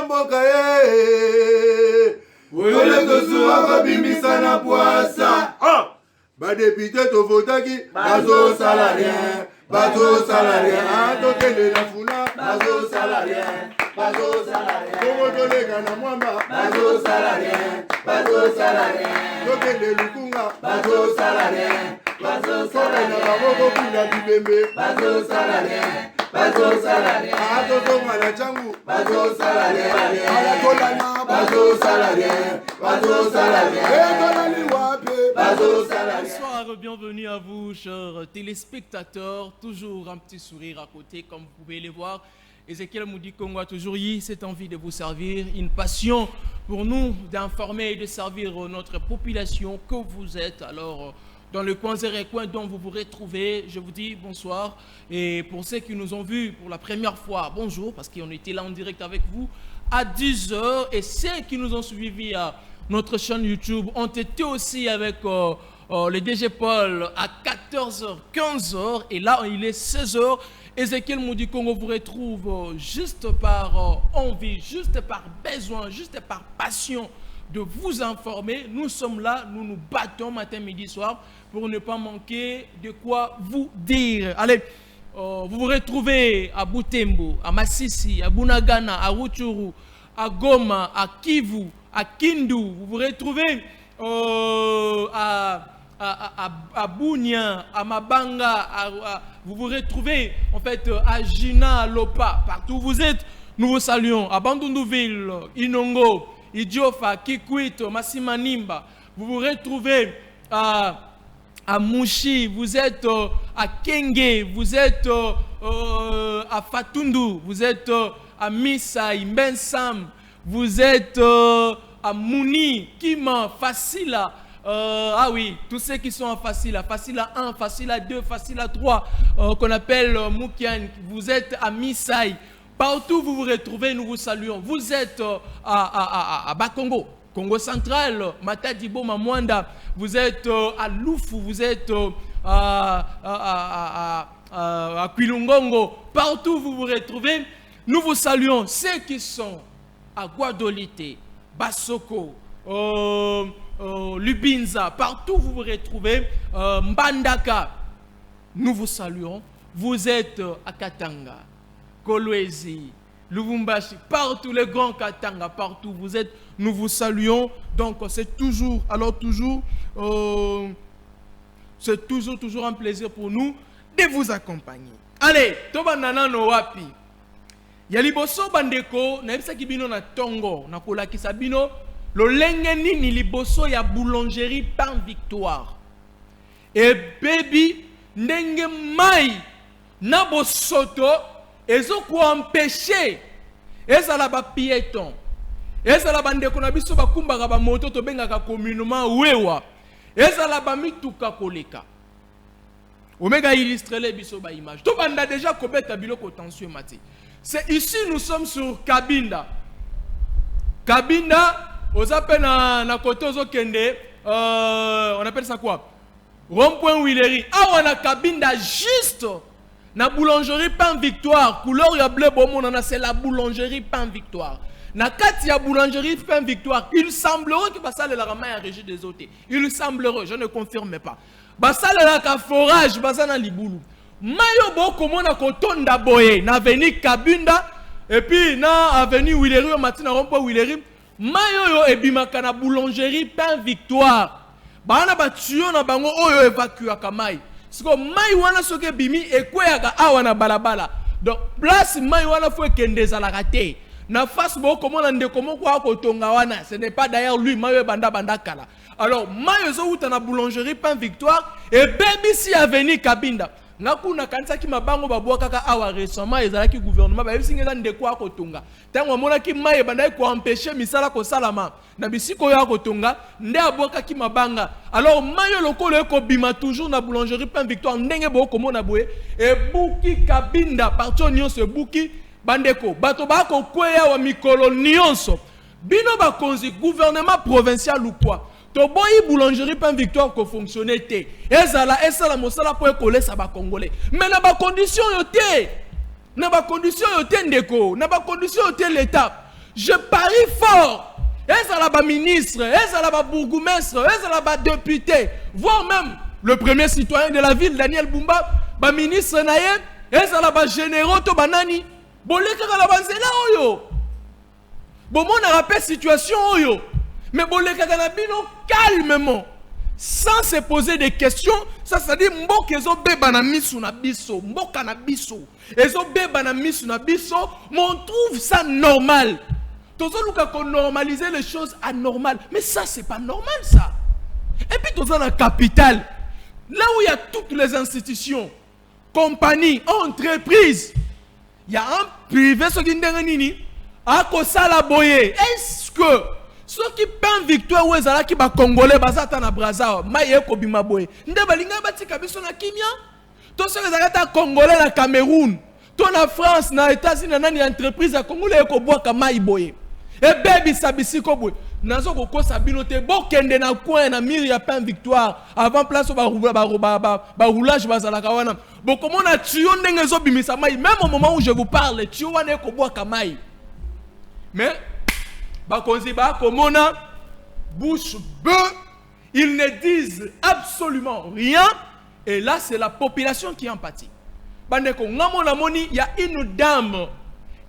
mboka ye oyole tosuwa kobimbisa na poasa badepite tovotaki bazosala rien bazosala rien tokende na funa bazosala rien bongo toleka na mwamba bazosala rien tokende lukunga bazosala rien tokenda maboko kuna bibembe bazosala rien atozonga na changu bazosala rien alakolana bazosala rien etolali wape bazosala rien. Bonsoir, bienvenue à vous, chers téléspectateurs. Toujours un petit sourire à côté, comme vous pouvez le voir. Ezekiel Moudi Congo a toujours eu cette envie de vous servir, une passion pour nous d'informer et de servir notre population que vous êtes. Alors, dans le coin et coin dont vous vous retrouvez, je vous dis bonsoir. Et pour ceux qui nous ont vus pour la première fois, bonjour, parce qu'on était là en direct avec vous à 10h. Et ceux qui nous ont suivis à notre chaîne YouTube ont été aussi avec le DG Paul à 14h, 15h. Et là, il est 16h. Ezekiel Moudi Congo vous retrouve juste par envie, juste par besoin, juste par passion de vous informer. Nous sommes là, nous nous battons matin, midi, soir pour ne pas manquer de quoi vous dire. Allez, vous vous retrouvez à Butembo, à Massissi, à Bunagana, à Rutshuru, à Goma, à Kivu, à Kindu. Vous vous retrouvez à Bunia, à Mabanga, vous vous retrouvez en fait à Jina, à Lopa, partout où vous êtes, nous vous saluons. À Bandundouville, Inongo, Idiofa, Kikwit, Massimanimba, vous vous retrouvez à Mouchi, vous êtes à Kenge, vous êtes à Fatundu, vous êtes à Misai, Mbensam, vous êtes à Mouni, Kima, Facila. Ah oui, tous ceux qui sont en Facila 1, Facila 2, Facila 3, qu'on appelle Moukian, vous êtes à Misai. Partout où vous vous retrouvez, nous vous saluons. Vous êtes à Bakongo, Congo central, Matadibo, Mamwanda. Vous êtes à Lufu, vous êtes à Kwilungongo. Partout où vous vous retrouvez, nous vous saluons. Ceux qui sont à Guadolite, Basoko, Lubinza, partout où vous vous retrouvez, Mbandaka, nous vous saluons. Vous êtes à Katanga, Kolwezi, Lubumbashi, partout les grands Katanga, partout où vous êtes, nous vous saluons. Donc c'est toujours, toujours un plaisir pour nous de vous accompagner. Allez, toba nana no wapi. Yaliboso bandeko, na ebisa kibino na tongo, na kolaki sabino. Le lengeni ni liboso ya boulangerie Pain Victoire. Et baby, ndenge mai na bosoto, ezo ko empêcher ezala ba piéton. Ezala bandeko na biso bakumbaka ba moto to bengaka communément wewa. Ezala ba mituka koleka. Omega illustre les biso ba image. To banda déjà kobeta biloko tension mati. C'est ici nous sommes sur Kabinda. Kabinda aux appels na côté aux kende, on appelle ça quoi? Rond-point Willery. Ah, on a Kabinda juste na boulangerie Pain Victoire. Couleur ya bleu bon on a c'est la boulangerie Pain Victoire. Na kati ya boulangerie Pain Victoire, il semblerait que ça le rama ya régie des hôtés. Il semblerait, je ne confirme pas. Ça le ka forage basa na libulu. Mayo boko mona kotonda boye na avenue Kabinda et puis na avenue Willery au matin na rond-point Willery. Mayo ebimaka na boulangerie Pain Victoire. Bana ba tuyo na bango oyo évacue kamai. Siko mai wana soke bimi ekweyaka awa na balabala. Donc place mai wana faut kendeza la raté. Na face bo komona ndeko moko akotonga wana, ce n'est pas d'ailleurs lui mayo banda kala. Alors mayo zo uta na boulangerie Pain Victoire et baby si avenue Kabinda. Nakuna kanisa ki mabango babwa kaka awa récemment ezalaki gouvernement ba bisinga ndeko akotonga. Tango mona ki maye bandai ko empêcher misala ko salama. Na bisiko ya kotonga nde aboka ki mabanga. Alors mayo lokolo eko bima toujours na boulangerie Pain Victoire ndenge bo ko mona boye e buki Kabinda partout nyonso buki bandeko bato ba ko kweya wa mikolo nyonso. Bino ba konzi gouvernement provincial ou quoi? Toboyi boulangerie Pain Victoire ko fonctionner té. Ezala mosala po ekoler sa ba congolais. Mais na ba condition yo té. Na ba condition yo té ndeko, na ba condition yo té l'état. je parie fort. Ezala ba ministre, ezala ba bourgmestre, ezala ba député, voire même le premier citoyen de la ville, Daniel Bumba, ba ministre naye, ezala ba généraux to banani, boleka la banzela oyo. Bon, on a rappelé situation oyo, mais boleka na bino calmement, sans se poser des questions. Ça dit mboka ezo beba na misu na biso, mboka na biso, ezo beba na misu na biso, mais on trouve ça normal. Tozo luka ko normaliser les choses anormales, mais ça c'est pas normal ça. Et puis tozo la capitale, là où il y a toutes les institutions, compagnies, entreprises, il y a un privé ce qui ndenge nini, a ko sala boye. Est-ce que ceux qui peinent victoire ou ezala ki ba congolais bazata na Brazza, maye ko bima boye. Nde balinga batika biso na kimia. To ceux ezala congolais na Cameroun, to na France na États-Unis na nani entreprise ya congolais ko boaka mai boye. Et baby sabisi ko boye. Nazo ko kosa binote bo kende na coin na mire ya pain victoire avant place ba roulage bazala kawana. Bo comment na tio ndenge zo bimisa mai même au moment où je vous parle tio wana ko boaka mai. Mais bakonzi ba komona bouche bée, ils ne disent absolument rien et là c'est la population qui en pâtit. Bande ko ngamona moni il y a une dame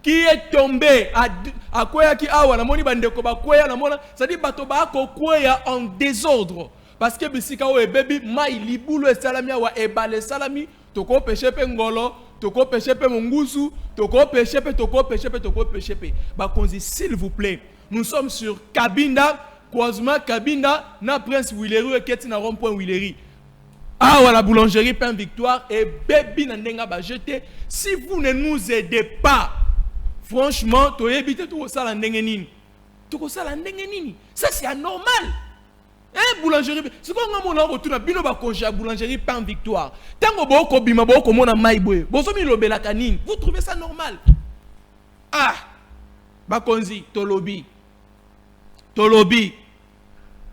qui est tombée à quoi qui awa na moni bande ko ba kwea na mona ça dit bato ba ko kwea en désordre parce que bisika o ebebi mai libulu esalami wa ebale salami toko péché pe ngolo toko péché pe mungusu toko péché pe bakonzi s'il vous plaît. Nous sommes sur Cabinda, croisement Cabinda, na Prince Willery et Keti na rond-point Willery. Ah, la boulangerie Pain Victoire et Baby Nandenga ba jeté. Si vous ne nous aidez pas, franchement, tu évitez tout ça la ndengenini. Tout ça la ndengenini. Ça c'est anormal. Eh, boulangerie, c'est quoi on a retourné bino ba congé boulangerie Pain Victoire. Tango boko bima boko mona maibwe. Bozomi lobela kanini. Vous trouvez ça normal? Ah, bakonzi tolobi. Tolobi.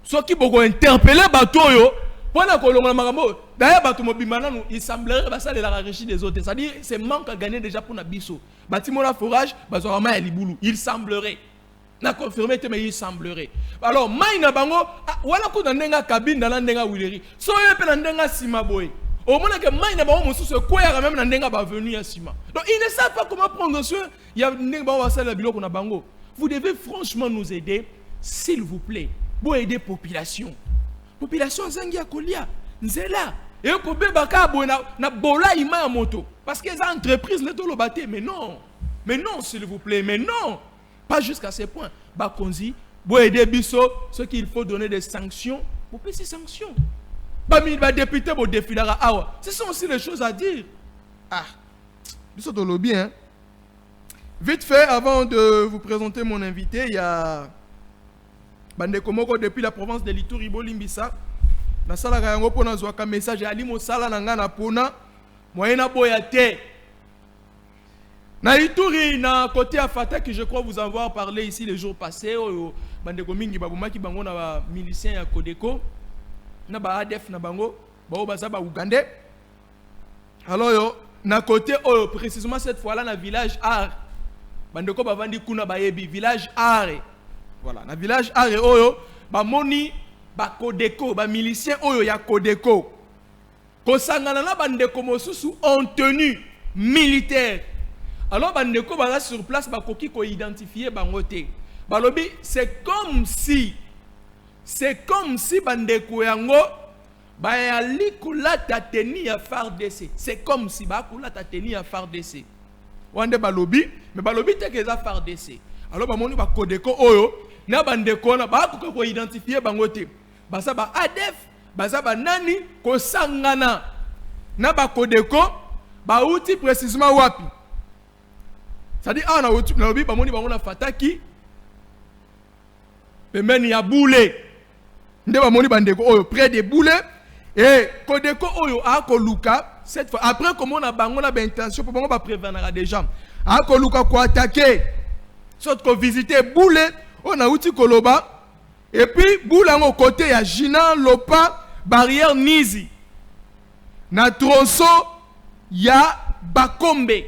Ceux qui vont interpeller Batoyo, pendant que l'on a d'ailleurs, il semblerait que ça de la régie des autres. C'est-à-dire c'est manque à gagner déjà pour Nabiso. Bâtiment la forage, il semblerait. N'a confirmé, mais il semblerait. Alors, Maïna Bango, voilà qu'on a une cabine dans l'Andenga Willery. Soyez pas l'Andenga Simaboy. Au moment que Maïna Bango, ce quoi il y a même l'Andenga va venir à Sima. Donc, ils ne savent pas comment prendre soin. Il y a une Bango. Vous devez franchement nous aider. S'il vous plaît, pour aider la population. La population zangia kolia, nzela. Et ko bebaka na bola ima moto parce que les entreprises les tolo baté mais non. Mais non s'il vous plaît, mais non. Pas jusqu'à ce point. Bakonzi, pour aider biso, ce qu'il faut donner des sanctions, pour payer ces sanctions. Ba député pour défilara awa. Ce sont aussi les choses à dire. Ah. Biso to lobby hein. Vite fait avant de vous présenter mon invité, il y a Bande Komoko depuis la province de Lituri Bolimbisa. Na sala ka yango pona zwaka message ali mo sala na nga na pona moyena boyate. Na Lituri na côté à Fatak que je crois vous avoir parlé ici les jours passés bande komingi babumaki bango na ba miliciens ya Kodeko na ba ADF na bango ba baza ba Ougandais. Alors yo na côté précisément cette fois là na village Ar bande ko bavandi kuna bayebi village Ar. Voilà, na village Are oyo, ba moni, ba Kodeko, ba milicien oyo ya Kodeko. Kosangana na bandeko mosusu en tenue militaire. Alors bandeko ba sur place ba koki ko identifier bangote. Balobi c'est comme si bandeko yango ba yali kulata teni ya FARDC. C'est comme si ba kulata teni ya FARDC. Wande balobi, mais balobi te ke za FARDC. Alors ba moni ba Kodeko oyo na bandeko na ba ko identifier bangote baza ba ADF baza ba nani ko sangana na ba Kodeko ba uti précisément wapi ça dit na uti na lobi ba moni bango na Fataki pembeni ya Boule nde ba moni bandeko oyo près de Boule et Kodeko oyo a ko luka cette fois après comment on a bango na ba intention pour bango ba prévenir des gens a ko luka ko attaquer soit ko visiter Boule. On a outil Koloba et puis Boulango côté ya Jina Lopa barrière Nizi na tronçon ya Bakombe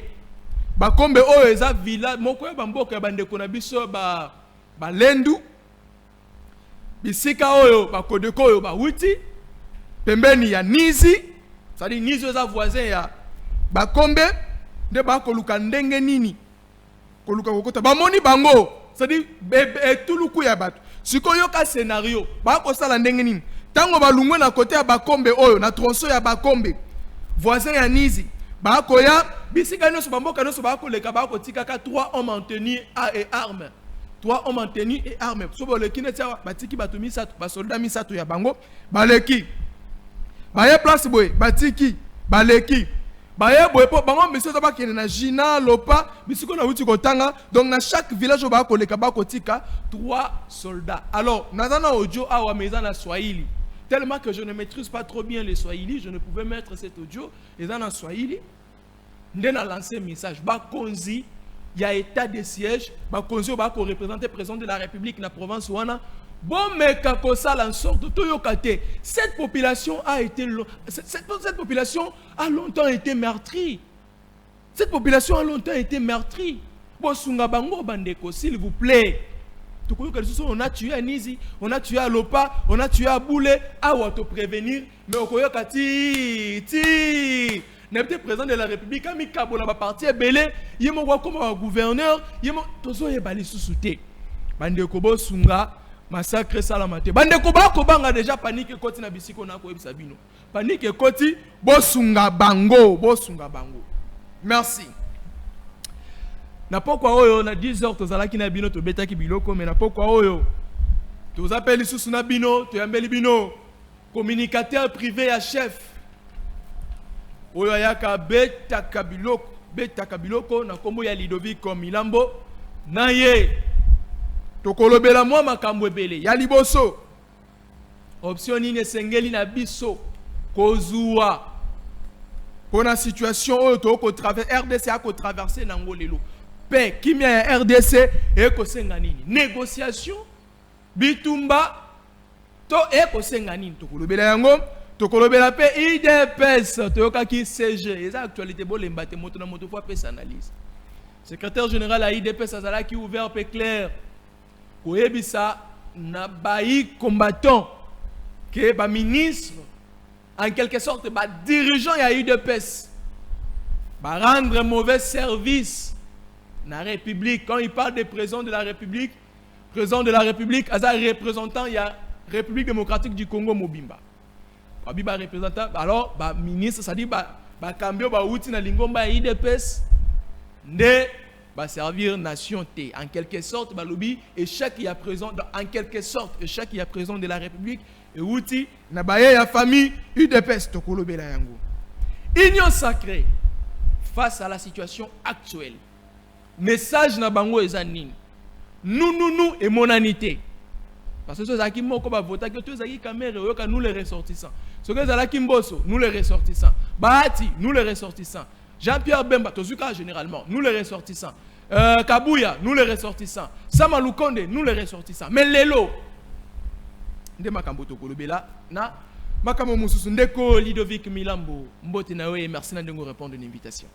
bakombe oyo eza village moko ya bamboka ya bandeko na biso balendu bisika oyo bakodeko oyo bawuti pembeni ya Nizi, c'est-à-dire Nizi eza voisin ya bakombe nde bakoluka ndenge nini koluka kokota bamoni bango, c'est-à-dire etuluku ya bato sikoyo ka scénario bakosala ndenge nini tango balungwe na kote ya bakombe oyo na tronçon ya bakombe voisin ya Nizi bakoya bisika nyonso bamboka nyonso bakoleka bakotikaka 3 hommes en tenue et armes. 3 hommes en tenue et armes. So boleki netia batiki bato misato ba soldat misato ya bango baleki baye place boye batiki baleki baye boye po bango monsieur za bakene na Jina Lopa bisiko na wuti kotanga, donc na chaque village bakoleka bakotika 3 soldats. Alors nazana audio awa meza na Swahili tellement que je ne maîtrise pas trop bien les Swahili, je ne pouvais mettre cet audio et dans le Swahili ndena lancé message bakonzi ya état de siège bakonzi ba ko représenter président de la République na province wana bon meka ko sala en sorte toyokate cette population a été cette population a longtemps été meurtrie. Cette population a longtemps été meurtrie. Bosunga bango bandeko s'il vous plaît. On a tué à Nizi, on a tué à Lopa, on a tué à Boulé, à te prévenir, mais au Koyoka n'était président de la République, ami Kabo na parti belé, yemo wa comme gouverneur, yemo tozo ye bali susute. Bande kobo sunga massacre salamate. Bande koba kobanga déjà panique koti na bisiko na ko ebisa bino. Panique koti bosunga bango. Merci. Na pokwa oyo na 10h tozalaki na bino to betaki biloko mais na pokwa oyo tozapeli susu na bino to yambeli bino communicateur privé ya chef oyo ayaka betaka biloko na kombo ya Ludovic Milambo na ye tokolobela mwa makambo ebele ya liboso option nini esengeli na biso kozua pona situation oyo to ko traverser RDC a ko traverser nango lelo paix kimia ya RDC eko senga nini négociation bitumba to eko senga nini tokolobela yango tokolobela pe IDPS toyokaki CG eza actualité bolemba te moto na moto fois pesa analyse secrétaire général à IDPS azalaki ouvert pe clair koyebisa na bayi combattant que ba ministre en quelque sorte ba dirigeant ya IDPS ba rendre mauvais service la République. Quand il parle des présidents de la République, président de la République, as un représentant, il y a République démocratique du Congo Mobimba. Babiba représentant, alors, ministre, ça dit, Kambio, outi na lingomba IDPS, ne servir nation T. En quelque sorte, lobby, et chaque y a présent, en quelque sorte, et chaque y a présent de la République, et outi, na baye ya famille UDPS, tokolo bela yango. Union sacrée, face à la situation actuelle. Message na bango ezanini nous et monanité parce que ceux qui moko ba voter que tous qui caméra yoka nous les ressortissants ceux qui zalaki mboso nous les ressortissants Bahati nous les ressortissants Jean-Pierre Bemba tozuka généralement nous les ressortissants Kabuya nous les ressortissants Sama Lukonde nous les ressortissants mais lelo nde makambo to kolobela na makambo mususu ndeko Ludovic Milambo mbote na we merci na ndengo répondre une invitation.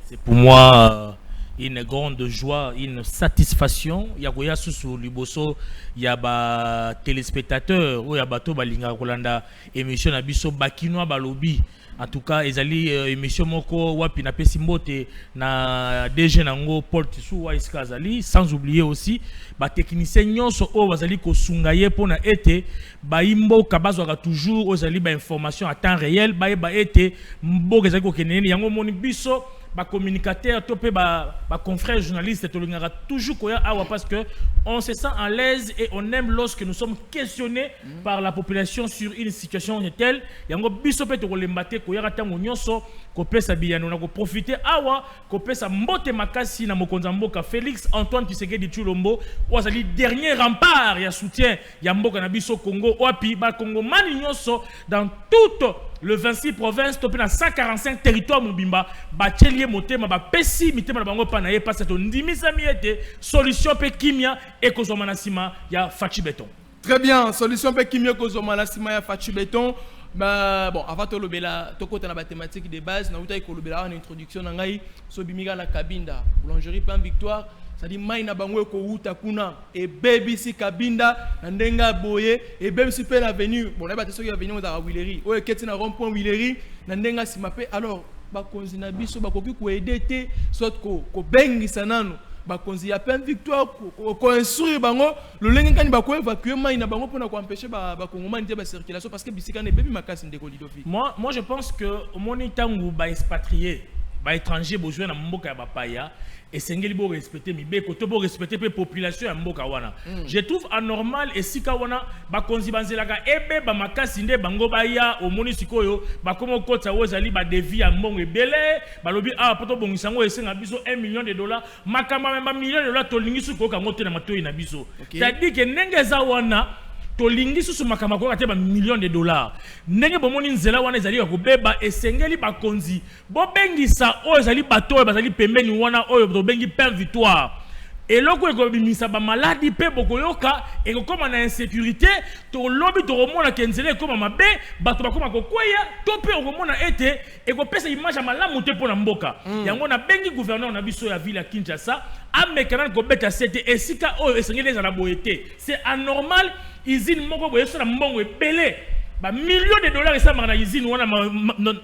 C'est pour moi une grande joie, une satisfaction. Il y a goya sous liboso, il y a ba téléspectateurs, ou il y a bato balinga kolanda émission abiso bakinoa balobi. En tout cas, ezali émission moko wapi na pesi mbote na DG nango Paul Tissou wa iskazali, sans oublier aussi ba technicien nyonso o bazali ko sungaye pona ete ba imbo kabazwa toujours ozali ba information à temps réel ba ete mboka ezali ko kenene yango moni biso ba communicateur topé ba confrères journalistes tolingara toujours koya awa parce que on se sent à l'aise et on aime lorsque nous sommes questionnés par la population sur une situation telle yango biso pe to lembate koya tango nyonso ko pesa biyano na ko profiter awa ko pesa mbote makasi na mokonza mboka Félix Antoine Tshisekedi Tshilombo ozali dernier rempart ya soutien ya mboka na biso Congo wapi ba Congo mani nyonso dans toute le 26 provinces topé na 145 territoires mobimba bachelie motema ba pesi mitema na bango pa na ye parce que ndimisa miete solution pe kimia et kozoma na sima ya Fachi Béton. Très bien, solution pe kimia kozoma na sima ya Fachi Béton. bon, avant de l'obéla, tu as la mathématique de base, tu as une introduction, so bimika na kabinda, boulangerie Pan Victoire, ça dit mai na bango ko uta kuna et baby si kabinda ndenga boye et baby si pe l'avenue bon là ba teso ya avenue za Willery o eketi na rond point Willery ndenga si mape alors ba konzi na biso ba koki ko aider te soit ko bengisa nanu ba konzi ya Pan Victoire ko instruire bango le lenge kani ba ko évacuer mai na bango pona ko empêcher ba kongomani te ba circulation parce que bisika ne baby makasi ndeko Lidovic. Moi je pense que moni tangu ba expatrié ba étranger besoin na mboka ya bapaya et sengeli bo respecter mi beko to bo respecter pe population ya mboka wana. Je trouve anormal et sika wana ba konzi banzelaka ebe ba makasi nde bango ba ya o moni sikoyo ba komo kota wozali ba devi ya mbongo ebele ba lobi poto bongisango esenga biso $1 million makamba memba $1 million to lingisu ko ka ngote na matoyi na biso. C'est-à-dire que ndenge za wana tolingi susu makama ko ate $1 million ndenge bomoni nzela wana ezali ko beba esengeli bakonzi bo bengisa o ezali bato bazali pembeni wana oyo to bengi Pan Victoire eloko ekobimisa ba maladi pe bokoyoka ekokoma na insécurité to lobi to romona kenzele ekoma mabe bato bakoma kokweya to pe okomona ete ekopesa image ya malamu te pona mboka yango na bengi gouverneur na biso ya ville ya Kinshasa amekana ko beta sete esika oyo esengeli ezala boyete c'est anormal usine moko boye so na mbongo ebele ba millions de dollars ça na usine wana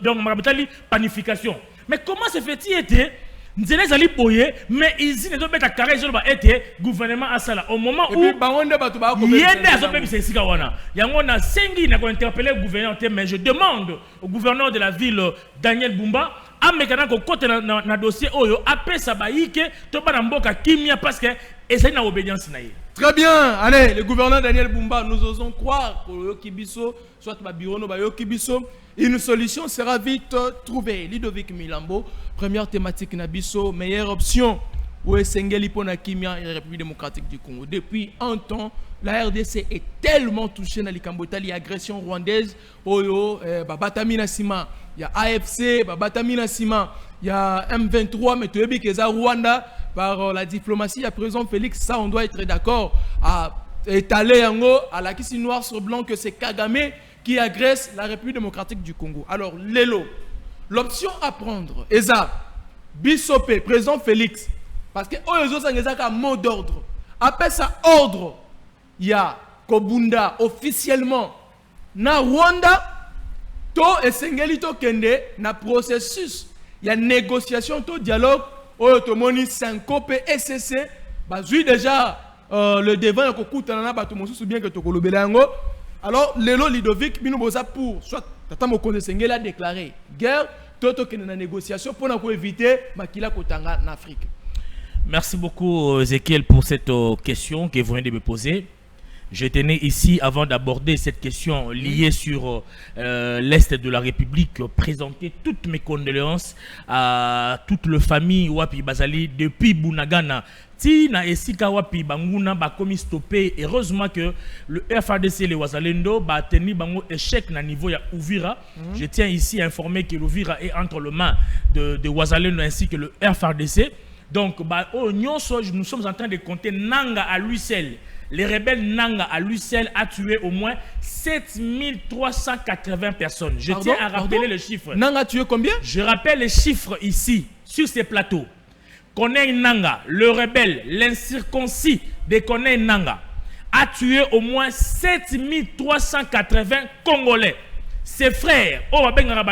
donc makabetali panification mais comment se fait-il ete nzela ezali boye mais usine ezo beta carré zo ba ete gouvernement asala au moment où bangonde bato ba ko yende azo bebisa esika wana yango na sengi na ko interpeller le gouverneur mais je demande au gouverneur de la ville Daniel Bumba amekana ko kote na dossier oyo apesa baike to bana mboka kimia parce que essaye na obédience na ye. Très bien, allez, le gouverneur Daniel Bumba, nous osons croire pour Yokibiso, soit Babirono, Yokibiso, une solution sera vite trouvée. Ludovic Milambo, première thématique Nabiso, meilleure option. Où est Sengeli Ponakimia et la République démocratique du Congo. Depuis un temps, la RDC est tellement touchée dans les Cambotali, agression rwandaise, Oyo, Babatami Nassima, il y a AFC, Babatami Nassima, il y a M23, mais tu es bien Rwanda. Par la diplomatie, à présent Félix, ça on doit être d'accord à étaler à la question noir sur blanc que c'est Kagame qui agresse la République démocratique du Congo. Alors, Lelo, l'option à prendre, Eza, Bissopé, président Félix, parce que eux ont un mot d'ordre. Après ça, ordre, il y a Kobunda officiellement, na Rwanda, to et Sengelito Kende, na processus, il y a négociation, to dialogue. Otomoni syncope SCC bazui déjà le devant ekokuta bato mosusu bien que tokolobela yango alors lelo Ludovic bino boza pour soit tata mokonde sengeli a déclaré guerre toto kene na négociation pour na ko éviter makila kotanga en Afrique. Merci beaucoup Ezekiel pour cette question que vous venez de me poser. Je tenais ici, avant d'aborder cette question liée sur l'Est de la République, présenter toutes mes condoléances à toute la famille Wapi Bazali depuis Bunagana. Tina esika Wapi Banguna ba komi stoppé. Heureusement que le FARDC le Wazalendo ba tenu bango échec na niveau ya Uvira. Je tiens ici à informer que l'Uvira est entre les mains de Wazalendo ainsi que le FARDC. Donc bah, nous sommes en train de compter Nanga à lui seul. Les rebelles Nanga à lui seul a tué au moins 7380 personnes. Je tiens à rappeler le chiffre. Nanga a tué combien? Je rappelle les chiffres ici, sur ces plateaux. Corneille Nanga, le rebelle, l'incirconcis de Corneille Nanga, a tué au moins 7380 Congolais. Ses frères, Nanga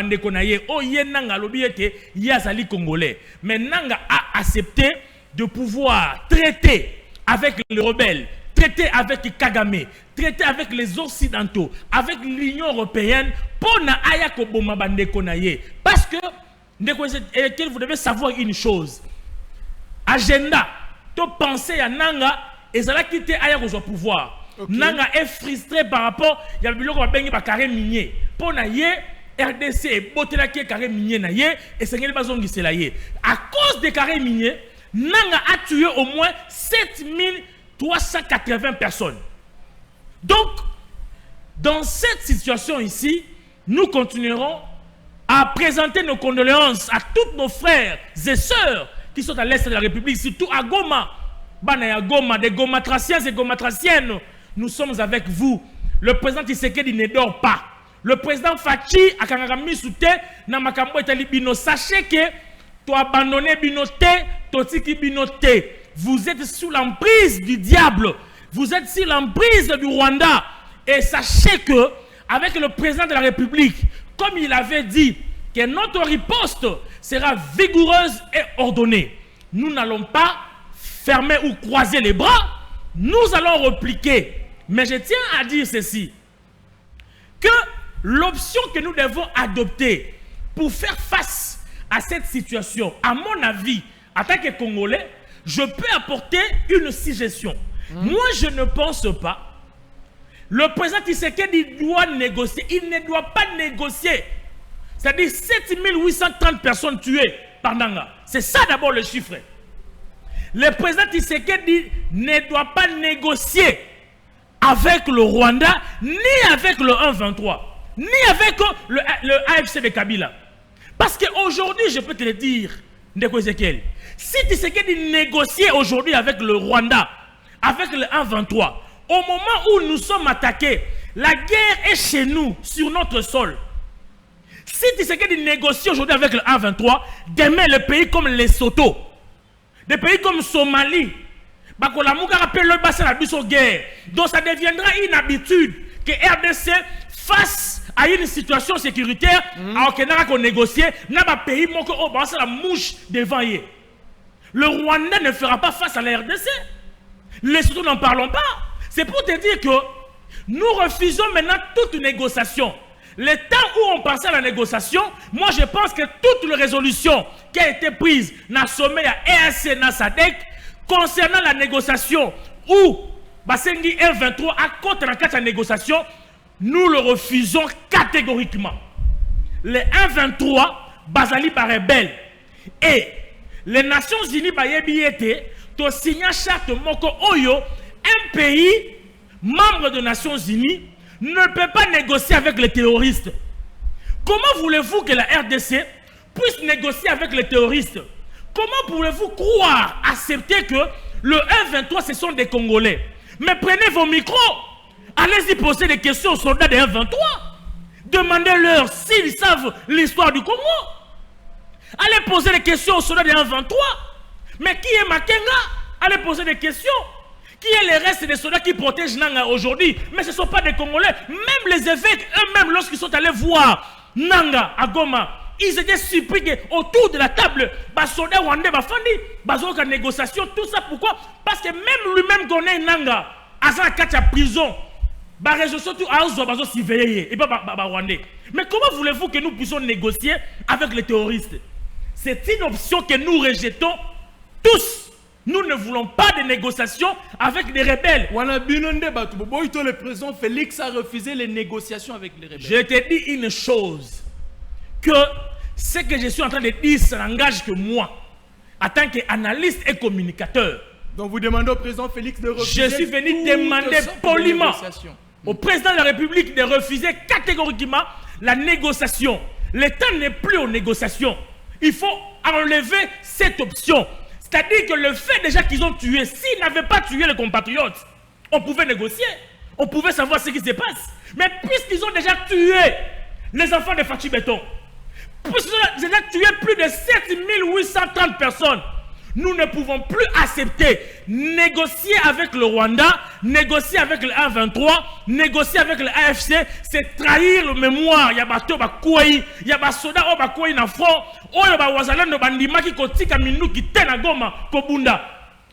Yazali Congolais. Mais Nanga a accepté de pouvoir traiter avec les rebelles, traiter avec Kagame, traiter avec les Occidentaux, avec l'Union européenne, pour na ayako boma bande konaye. Parce que vous devez savoir une chose. Agenda, tu penser à Nanga, et ça l'a quitté ayako au pouvoir. Okay. Nanga est frustré par rapport à biloko ba bengi ba carré minier. Pour na ye RDC botela ki carré minier na ye et sengeli bazongi sela ye. À cause des carrés miniers, Nanga a tué au moins 7380 personnes. Donc, dans cette situation ici, nous continuerons à présenter nos condoléances à tous nos frères et sœurs qui sont à l'est de la République, surtout à Goma. Banaya Goma, des Gomatraciens et Gomatraciennes, nous sommes avec vous. Le président Tshisekedi ne dort pas. le président Fachi a kangami soute na makambo etali bino. Sachez que tu abandonné binote, totiki binote. Vous êtes sous l'emprise du diable. Vous êtes sous l'emprise du Rwanda. Et sachez que avec le président de la République, comme il avait dit que notre riposte sera vigoureuse et ordonnée. Nous n'allons pas fermer ou croiser les bras. Nous allons repliquer. Mais je tiens à dire ceci. Que l'option que nous devons adopter pour faire face à cette situation, à mon avis, en tant que Congolais, je peux apporter une suggestion. Moi, je ne pense pas. Le président Tshisekedi doit négocier. Il ne doit pas négocier. C'est-à-dire 7830 personnes tuées par Nanga. C'est ça d'abord le chiffre. Le président Tshisekedi ne doit pas négocier avec le Rwanda, ni avec le 1-23, ni avec le AFC de Kabila. Parce qu'aujourd'hui, je peux te le dire, Ndeko Ezekiel, si Tshisekedi négociait aujourd'hui avec le Rwanda, avec le 1-23, au moment où nous sommes attaqués, la guerre est chez nous, sur notre sol. Si Tshisekedi négocie aujourd'hui avec le 1-23, demain les pays comme Lesotho, des pays comme Somalie, Bakolamouka rappelle le bassin à la guerre. Donc ça deviendra une habitude que RDC, face à une situation sécuritaire, alors qu'on négocie, n'a pas pays c'est la mouche devant eux. Le Rwanda ne fera pas face à la RDC. Les Lesotho n'en parlons pas. C'est pour te dire que nous refusons maintenant toute négociation. Le temps où on passait à la négociation, moi je pense que toute la résolution qui a été prise dans le sommet à EAC, dans SADC, concernant la négociation ou Basengi 1-23 à contre la négociation, nous le refusons catégoriquement. Le 1-23, Bazali par rebelle. Et les Nations Unies, to signé charte Moko Oyo, un pays membre des Nations Unies ne peut pas négocier avec les terroristes. Comment voulez-vous que la RDC puisse négocier avec les terroristes? Comment pouvez-vous croire, accepter que le 1-23 ce sont des Congolais? Mais prenez vos micros, allez-y poser des questions aux soldats des 1-23. Demandez-leur s'ils savent l'histoire du Congo. Allez poser des questions aux soldats des 1-23. Mais qui est Makenga? Allez poser des questions. Qui est le reste des soldats qui protègent Nanga aujourd'hui? Mais ce ne sont pas des Congolais. Même les évêques eux-mêmes, lorsqu'ils sont allés voir Nanga à Goma, ils étaient surpris autour de la table, les soldats rwandais, les négociations, tout ça. Pourquoi? Parce que même lui-même connaît Nanga, à la prison, mais comment voulez-vous que nous puissions négocier avec les terroristes? C'est une option que nous rejetons tous. Nous ne voulons pas de négociations avec des rebelles. Le président Félix a refusé les négociations avec les rebelles. Je te dis une chose, que ce que je suis en train de dire, ça n'engage que moi, en tant qu'analyste et communicateur. Donc vous demandez au président Félix de refuser. Je suis venu demander poliment au président de la République de refuser catégoriquement la négociation. Le temps n'est plus aux négociations. Il faut enlever cette option. C'est-à-dire que le fait déjà qu'ils ont tué, s'ils n'avaient pas tué les compatriotes, on pouvait négocier. On pouvait savoir ce qui se passe. Mais puisqu'ils ont déjà tué les enfants de Fachi Béton, puisqu'ils ont déjà tué plus de 7830 personnes, nous ne pouvons plus accepter négocier avec le Rwanda, négocier avec le 1-23, négocier avec le AFC, c'est trahir le mémoire. Il y a bateau bakouai, il y a basoda o bakouai na front, o ya ba wazalendo bandima ki kotika minu ki tena goma kobunda.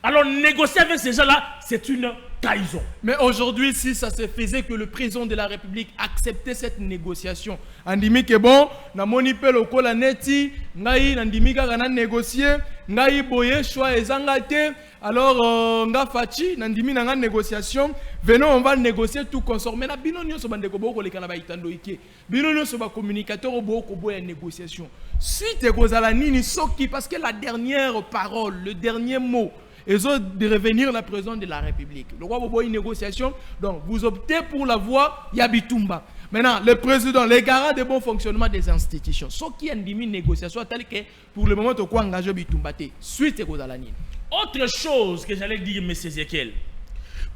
Alors négocier avec ces gens-là, c'est une trahison. Mais aujourd'hui, si ça se faisait que le président de la République acceptait cette négociation, andimi que bon, na moni pe lokola neti, ngai nandimi ka na négocier, ngai boye choix ezangate, alors nga fachi nandimi na négociation, venons on va négocier tout consort. Mais na bino nyo so bandeko boko le kana ba itando ike. Bino nyo so ba communicateur boko boya négociation. Suite kozala nini soki parce que la dernière parole, le dernier mot ils ont de revenir la présidence de la République. Le roi Bobo une négociation. Donc, vous optez pour la voie Yabitumba. Maintenant, le président, les garants de bon fonctionnement des institutions. Ce qui est une négociation, tel que pour le moment, tu as engagé Bitumba. Suite aux Alanines. Autre chose que j'allais dire, M. Ezekiel,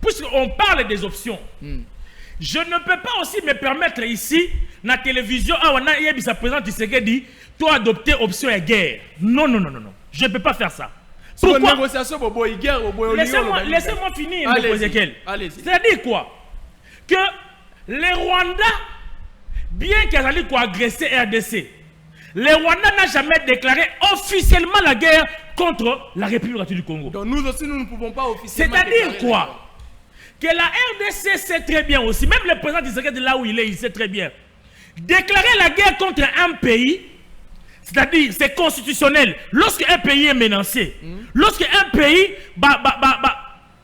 puisqu'on parle des options, Je ne peux pas aussi me permettre ici, na télévision, on a sa président Tshisekedi, toi adopter option et guerre. Non. Je ne peux pas faire ça. Pourquoi? Laissez-moi finir, Ezekiel. C'est-à-dire quoi? Que les Rwandais, bien qu'ils aient agressé RDC, les Rwandais n'ont jamais déclaré officiellement la guerre contre la République du Congo. Donc nous aussi, nous ne pouvons pas officiellement. C'est-à-dire quoi? Que la RDC sait très bien aussi, même le président Tshisekedi là où il est, il sait très bien. Déclarer la guerre contre un pays, c'est-à-dire c'est constitutionnel. Lorsque un pays est menacé, lorsque un pays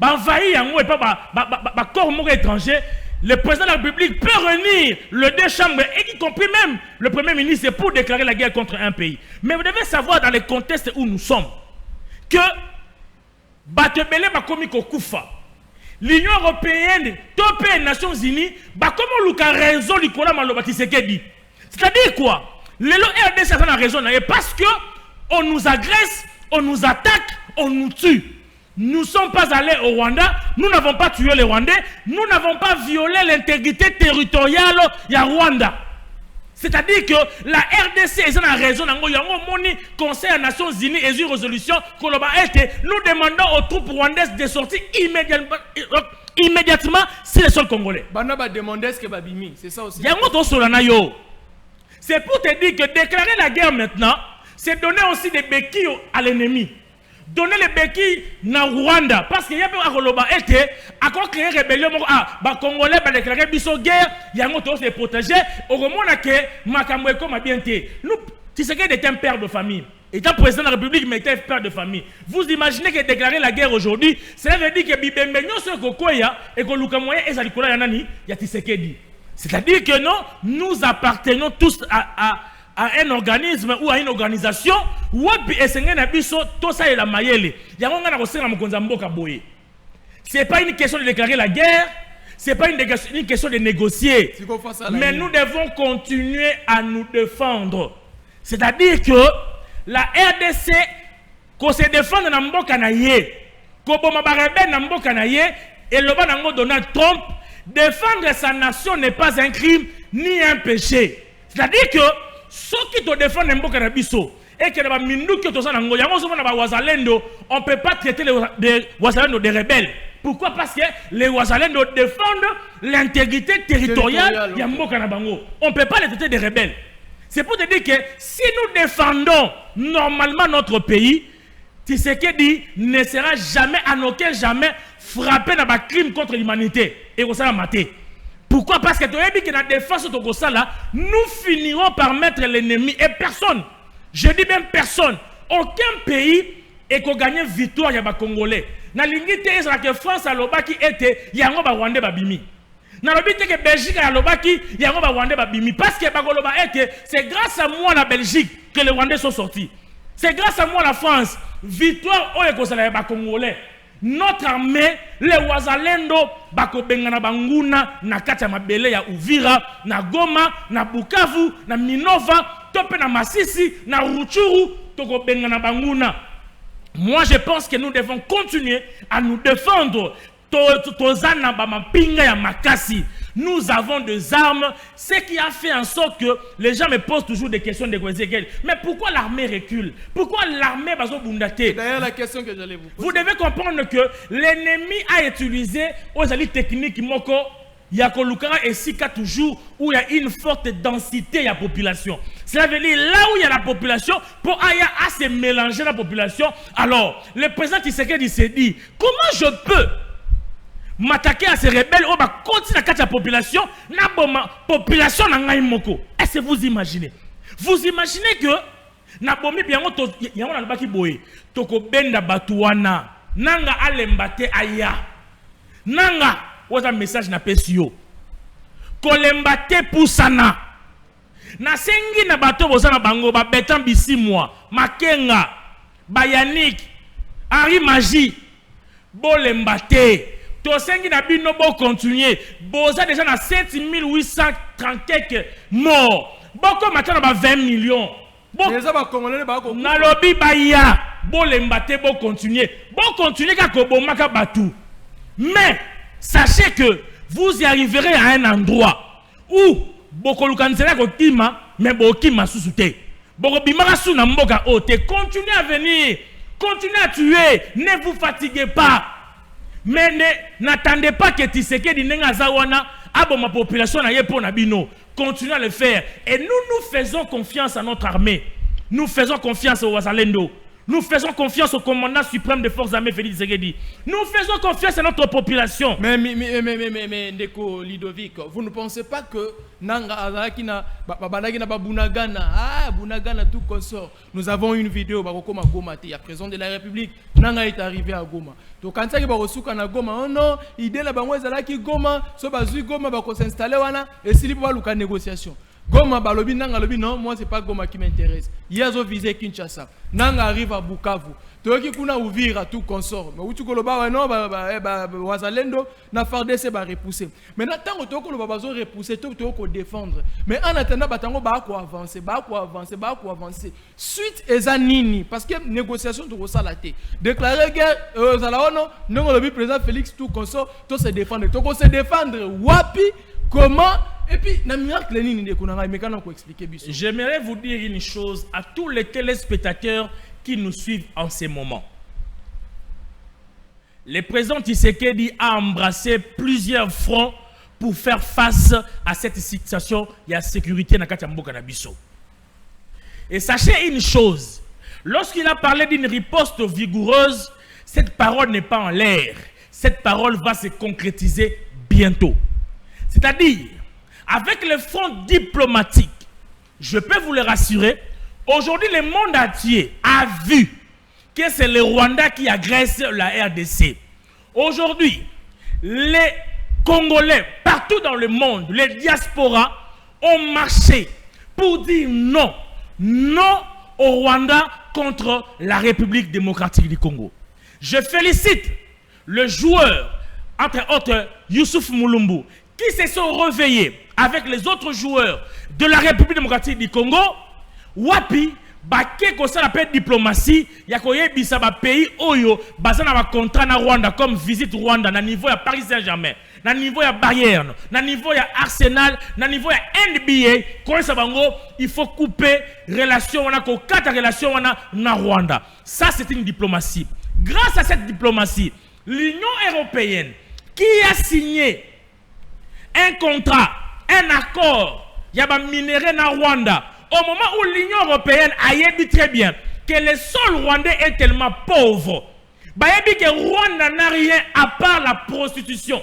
envahit un corps étranger, le président de la République peut réunir le deux chambres, y compris même le Premier ministre, pour déclarer la guerre contre un pays. Mais vous devez savoir dans les contextes où nous sommes, que Batebele Bakomi Kokufa, l'Union européenne, top les Nations Unies, comment Luka raison Nicolas Malobati Sekedi. C'est-à-dire quoi? Les RDC a raison, parce que on nous agresse, on nous attaque, on nous tue. Nous ne sommes pas allés au Rwanda, nous n'avons pas tué les Rwandais, nous n'avons pas violé l'intégrité territoriale du Rwanda. C'est-à-dire que la RDC est en raison, il y a un Conseil des Nations Unies et une résolution nous demandons aux troupes rwandaises de sortir immédiatement sur le sol congolais. C'est ça aussi. C'est pour te dire que déclarer la guerre maintenant, c'est donner aussi des béquilles à l'ennemi. Donner les béquilles na Rwanda. Parce qu'il y a un Roloba été, à quoi créer rébellion, Congolais, déclarer biso guerre, il y a un autre se protéger. Au moment où Makamwe comme a bien été. Nous, Tshisekedi était un père de famille. Étant président de la République, mais était père de famille. Vous imaginez que déclarer la guerre aujourd'hui, ça veut dire que Bibembenyo se kokoya et que Lukamoya et Zalikola yanani, ya Tshisekedi. C'est-à-dire que non, nous appartenons tous à un organisme ou à une organisation où c'est pas une question de déclarer la guerre, c'est pas une question de négocier, mais nous devons continuer à nous défendre. C'est-à-dire que la RDC qu'on se défende dans mboka na ye, ko boma ba rebelle na mboka na ye, et le banango Donald Trump, défendre sa nation n'est pas un crime ni un péché. C'est-à-dire que ceux qui te défendent mboka na biso et que ba mindu ki to sana ngo yango so na ba wazalendo, on peut pas traiter les wazalendo des rebelles. Pourquoi? Parce que les wazalendo défendent l'intégrité territoriale ya mboka na bango. On peut pas les traiter des rebelles. C'est pour te dire que si nous défendons normalement notre pays, Tshisekedi ne sera jamais, en aucun jamais, frappé dans un crime contre l'humanité. Et ça va mater. Pourquoi? Parce que dans la défense de Gossala, nous finirons par mettre l'ennemi et personne. Je dis bien personne. Aucun pays est qu'on gagne victoire à Congolais. Dans l'unité, la France a l'obaki était yango ba Rwandais babimi. Dans l'obité que Belgique a l'obaki yango ba Rwandais babimi. Parce que c'est grâce à moi la Belgique que les Rwandais sont sortis. C'est grâce à moi la France. Victoire au Ekosala ba Congolais. Notre armée, les Wazalendo, bako bengana banguna, na kati ya mabele ya Uvira, na Goma, na Bukavu, na Minova, tope na Masisi, na Rutshuru, toko bengana banguna. Moi, je pense que nous devons continuer à nous défendre. Tozana bamapinga ya makasi. Nous avons des armes, ce qui a fait en sorte que les gens me posent toujours des questions de Ezekiel. Mais pourquoi l'armée recule? Pourquoi l'armée va se bundater? D'ailleurs, la question que j'allais vous poser. Vous devez comprendre que l'ennemi a utilisé aux alliés techniques Moko, Yakolukara et Sika toujours, où il y a une forte densité de la population. Cela veut dire là où il y a la population, pour Aya à se mélanger la population. Alors, le président Tshisekedi s'est dit, comment je peux m'attaquer à ces rebelles ou continuer à la population, la population n'a moko. Est-ce que vous imaginez? Vous imaginez que na bomi bien yango na baki boye toko benda batuana nanga alembate aya nanga wata message na pesio kolembate pusana na sengi na bato bozana bango ba betan bisi moi makenga bayanik Henri Magie bolembate. Tosengi na bino bo continuer. Boza déjà na 7830 quelques morts. Boko maintenant ba 20 millions. Na lobi baya. Bo lembate bo continuer. Bo continuer ka kobomaka batu. Mais sachez que vous y arriverez à un endroit où bokolukansela kokima mais bokima susute. Bokobimara suna mboka ote, continuez à venir, continuez à tuer, ne vous fatiguez pas. Mais n'attendez pas que Tshisekedi n'enga zawana abo ma population na yepo na bino. Continuez à le faire et nous faisons confiance à notre armée. Nous faisons confiance au Wazalendo. Nous faisons confiance au commandant suprême des forces armées Félix Tshisekedi. Nous faisons confiance à notre population. Mais Ndeko Ludovic, vous ne pensez pas que Nanga Azaki na Bunagana, Bunagana tout consort. Nous avons une vidéo Bakoma Goma, il y a président de la République, Nanga est arrivé à Goma. Donc quand ça qui va reçuka na Goma, oh non, idée la bango ezalaki Goma, so bazui Goma bako s'installer wana et s'il va luka négociation. Goma balobi nanga lobi non, moi c'est pas Goma qui m'intéresse. Yazo visé Kinshasa. Nanga arrive à Bukavu. Toki kuna Uvira tout consort. Mais utu koloba non Wazalendo na FARDC ba repousser. Mais tant que koloba bazo repousser to ko défendre. Mais en attendant batango ba ko avancer. Suite ezanini parce que négociation to sala té. Déclarer guerre zalaono non lobi président Félix tout consort to se défendre. To ko se défendre wapi comment. Et puis, j'aimerais vous dire une chose à tous les téléspectateurs qui nous suivent en ce moment. Le président Tshisekedi a embrassé plusieurs fronts pour faire face à cette situation de sécurité dans Mboka na biso. Et sachez une chose, lorsqu'il a parlé d'une riposte vigoureuse, cette parole n'est pas en l'air. Cette parole va se concrétiser bientôt. C'est-à-dire, avec le front diplomatique, je peux vous le rassurer, aujourd'hui le monde entier a vu que c'est le Rwanda qui agresse la RDC. Aujourd'hui, les Congolais, partout dans le monde, les diasporas, ont marché pour dire non, non au Rwanda contre la République démocratique du Congo. Je félicite le joueur, entre autres Youssouf Mulumbu, qui se sont réveillés avec les autres joueurs de la République démocratique du Congo. Wapi, baké ko ça l'appelle diplomatie, ya koye bisa ba pays oyo bazana ba contrat na Rwanda comme visite Rwanda na niveau ya Paris Saint-Germain, na niveau ya Bayern, na niveau ya Arsenal, na niveau ya NBA, ko ça bango, il faut couper relation wana ko kata relation wana na Rwanda. Ça c'est une diplomatie. Grâce à cette diplomatie, l'Union européenne qui a signé un contrat, un accord, il y a un minerai na Rwanda. Au moment où l'Union européenne a dit très bien que le sol rwandais est tellement pauvre, bah il dit que Rwanda n'a rien à part la prostitution.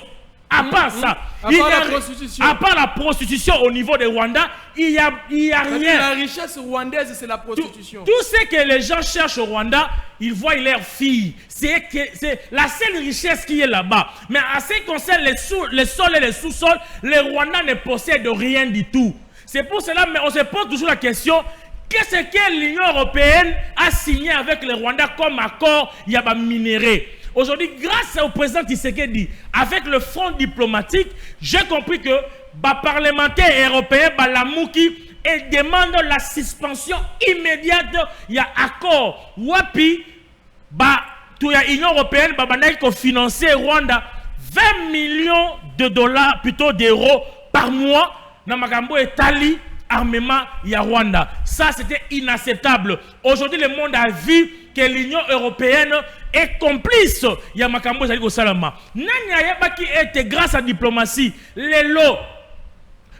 À part ça, à part la prostitution au niveau de Rwanda, il y a rien. La richesse rwandaise, c'est la prostitution. Tout ce que les gens cherchent au Rwanda, ils voient leurs filles. C'est la seule richesse qui est là-bas. Mais en ce qui concerne les sols et les sous-sols, les Rwandais ne possèdent rien du tout. C'est pour cela, mais on se pose toujours la question, qu'est-ce que l'Union européenne a signé avec les Rwandais comme accord, il y a un minerai. Aujourd'hui, grâce au président Tshisekedi, avec le front diplomatique, j'ai compris que les parlementaires européens, la Mouki, et demandent la suspension immédiate. Il y a accord. Wapi, l'Union européenne, va financer Rwanda 20 millions de dollars, plutôt d'euros par mois, dans Magambo et Tali. Armement, il y a Rwanda. Ça, c'était inacceptable. Aujourd'hui, le monde a vu que l'Union européenne est complice. Il y a Makambo Zaliko Salama. Nanya qui était grâce à la diplomatie. Les lots.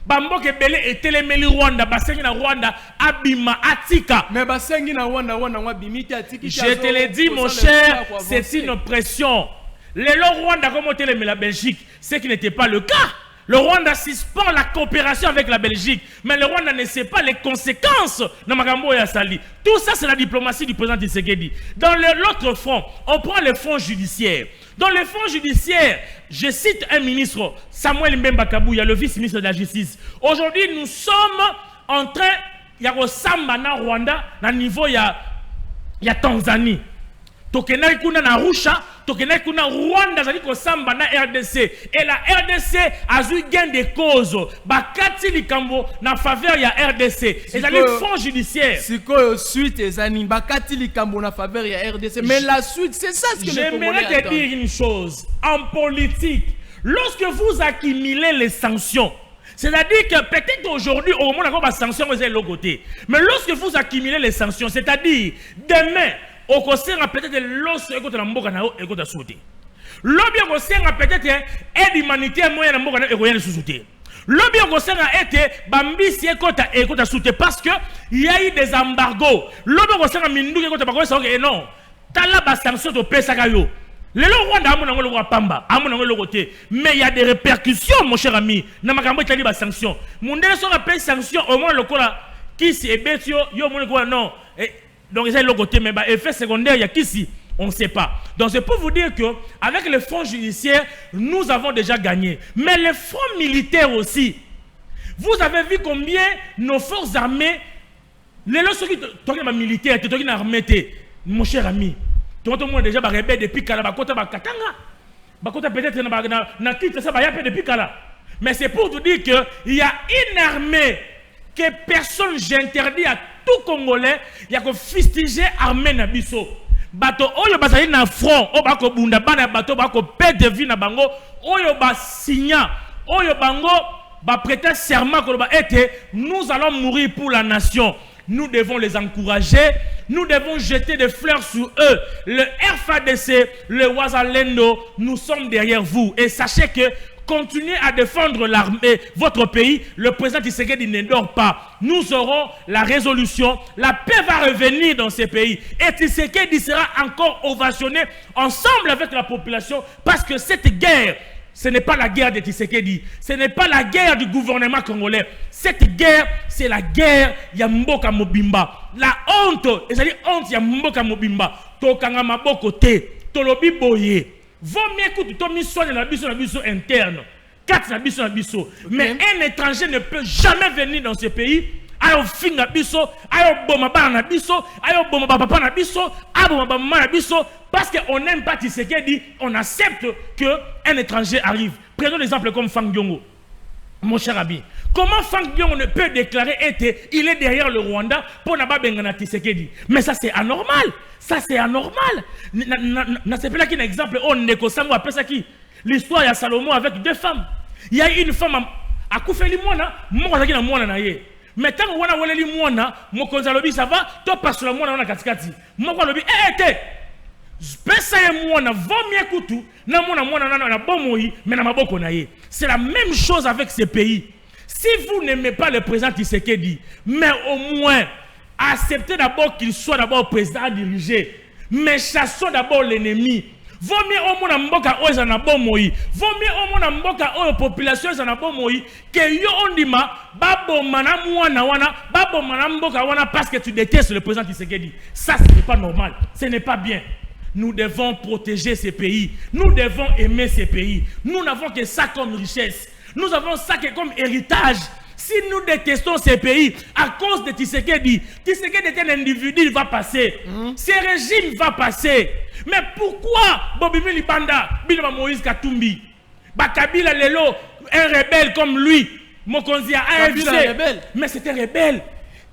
Bambo Kebele et Téléméli Rwanda. Basengi na Rwanda. Abima, Atika. Mais Basengi na Rwanda, Wabimiti, Atika. Je te l'ai dit, mon cher, c'est une pression. Les lots Rwanda, comme Téléméli la Belgique, ce qui n'était pas le cas. Le Rwanda suspend la coopération avec la Belgique, mais le Rwanda ne sait pas les conséquences de Magambo et Assali. Tout ça, c'est la diplomatie du président Tshisekedi. Dans l'autre front, on prend le fonds judiciaire. Dans le fonds judiciaire, je cite un ministre, Samuel Mbemba Kabouya, le vice-ministre de la Justice. Aujourd'hui, nous sommes en train, il y a Samba na Rwanda, à niveau, il y a Tanzanie. Tokenai kuna na Arusha, tokenai kuna Rwanda zali ko samba na RDC et la RDC a eu gain de cause bakati likambo na faveur ya RDC et zali fonds judiciaire siko suite ezani bakati likambo na faveur ya RDC mais la suite c'est ça ce que j'aimerais te dire une chose en politique Lorsque vous accumulez les sanctions, c'est-à-dire que peut-être aujourd'hui, au moment où on a sanctions, vous êtes de l'autre côté. Mais lorsque vous accumulez les sanctions, c'est-à-dire demain, au conseil, peut-être l'os et la mboka na et la sauté. L'objet au conseil, peut-être aide humanitaire moyen la mboka na et la sauté. L'objet au conseil a été bambisi et la sauté parce que il y a eu des embargos. L'objet au conseil a mis nous et non. T'as là bas sanctions au Pesakayo. Le Rwanda a le roi Pamba, mais il y a des répercussions, mon cher ami. N'a pas qu'à dire sanction. Mon dernier appelle sanction au moins le cola qui s'est bêtio, yo mon quoi non. Donc c'est le côté, mais effet secondaire il y a qui si on ne sait pas. Donc c'est pour vous dire que avec les fonds judiciaires, nous avons déjà gagné. Mais les fonds militaires aussi. Vous avez vu combien nos forces armées, les lorsque tu es militaire, tu es armé, mon cher ami. Tout le monde déjà rebelle depuis Kala, Bakota Bakatanga. Bakota peut-être n'a quitté ça depuis Kala. Mais c'est pour vous dire qu'il y a une armée que personne, j'interdis à tout Congolais, il y a que fustiger armée Nabiso. Bato oyo basali na front, o bako bunda bana bato bako perdre vie na bango, oyo ba signa, oyo bango ba prêter serment que ba été, nous allons mourir pour la nation. Nous devons les encourager, nous devons jeter des fleurs sur eux. Le RFADC, le Wazalendo, nous sommes derrière vous. Et sachez que continuez à défendre l'armée, votre pays. Le président Tshisekedi ne dort pas. Nous aurons la résolution. La paix va revenir dans ces pays. Et Tshisekedi sera encore ovationné ensemble avec la population parce que cette guerre, ce n'est pas la guerre de Tshisekedi. Ce n'est pas la guerre du gouvernement congolais. Cette guerre, c'est la guerre ya Mboka Mobimba. La honte, et c'est-à-dire honte ya Mboka Mobimba. Tokanga maboko te, tolobi boye. Vaut mieux que tu mis soin de la biso interne. Quatre na biso. Mais un étranger ne peut jamais venir dans ce pays. Ayo finga biso, ayo boma bana na biso, ayo boma papa na biso, ayo boma mama na biso, parce qu'on n'aime pas Tshisekedi, on accepte qu'un étranger arrive. Prenons l'exemple comme Fang Diongo, mon cher ami. Comment Fang Diongo ne peut déclarer il est derrière le Rwanda pour n'a pas bengana Tshisekedi? Mais ça c'est anormal. Ça c'est anormal. C'est pas un exemple, on ne connaît pas ça qui. L'histoire de Salomon avec deux femmes. Il y a une femme à Koufeli Mwana, moi qui na Mwana na ye. Mais tant qu'on a volé Mwana, mon konzalobi ça va, toi passe le Mwana na katikati. Moi quoi lobi te. Pesa ye Mwana vaut mieux kutu, na Mwana na bomoi, mais na maboko na ye. C'est la même chose avec ces pays. Si vous n'aimez pas le président Tshisekedi, mais au moins acceptez d'abord qu'il soit d'abord président à diriger, mais chassons d'abord l'ennemi. Vaut mieux au moins mboka oyo na bomoi, vaut mieux au moins mboka oyo population na bomoi que yo ondima baboma na mwana wana, baboma na mboka wana parce que tu détestes le président Tshisekedi. Ça ce n'est pas normal, ce n'est pas bien. Nous devons protéger ces pays, nous devons aimer ces pays. Nous n'avons que ça comme richesse, nous avons ça comme héritage. Si nous détestons ces pays à cause de Tshisekedi, Tshisekedi est un individu, il va passer. Ce régime va passer. Mais pourquoi Bobimi Libanda, Bilma Moïse Katumbi, Bakabila Lelo, un rebelle comme lui, Mokonzi a AFC, mais c'est un rebelle.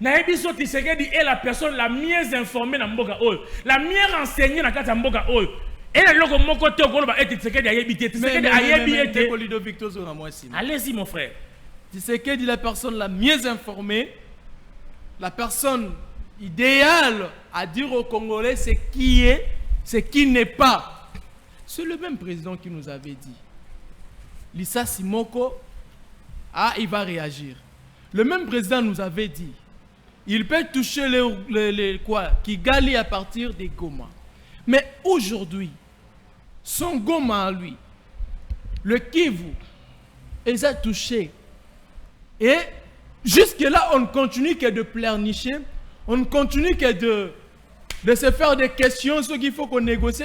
Naebiso Tshisekedi est la personne la mieux informée dans Mboka Oyo, la mieux renseignée dans Kata Mboka Oyo. Et là, le moko te okolo ba ete Tshisekedi ayebite, Tshisekedi ayebite. Allez-y mon frère. Tshisekedi est la personne la mieux informée, la personne idéale à dire aux Congolais ce qui est, ce qui n'est pas. C'est le même président qui nous avait dit. Lissa Simoko, il va réagir. Le même président nous avait dit, il peut toucher les Kigali à partir des Goma. Mais aujourd'hui, son Goma à lui, le Kivu, ils ont touché. Et jusque-là, on ne continue que de pleurnicher, on ne continue que de se faire des questions, ce qu'il faut qu'on négocie.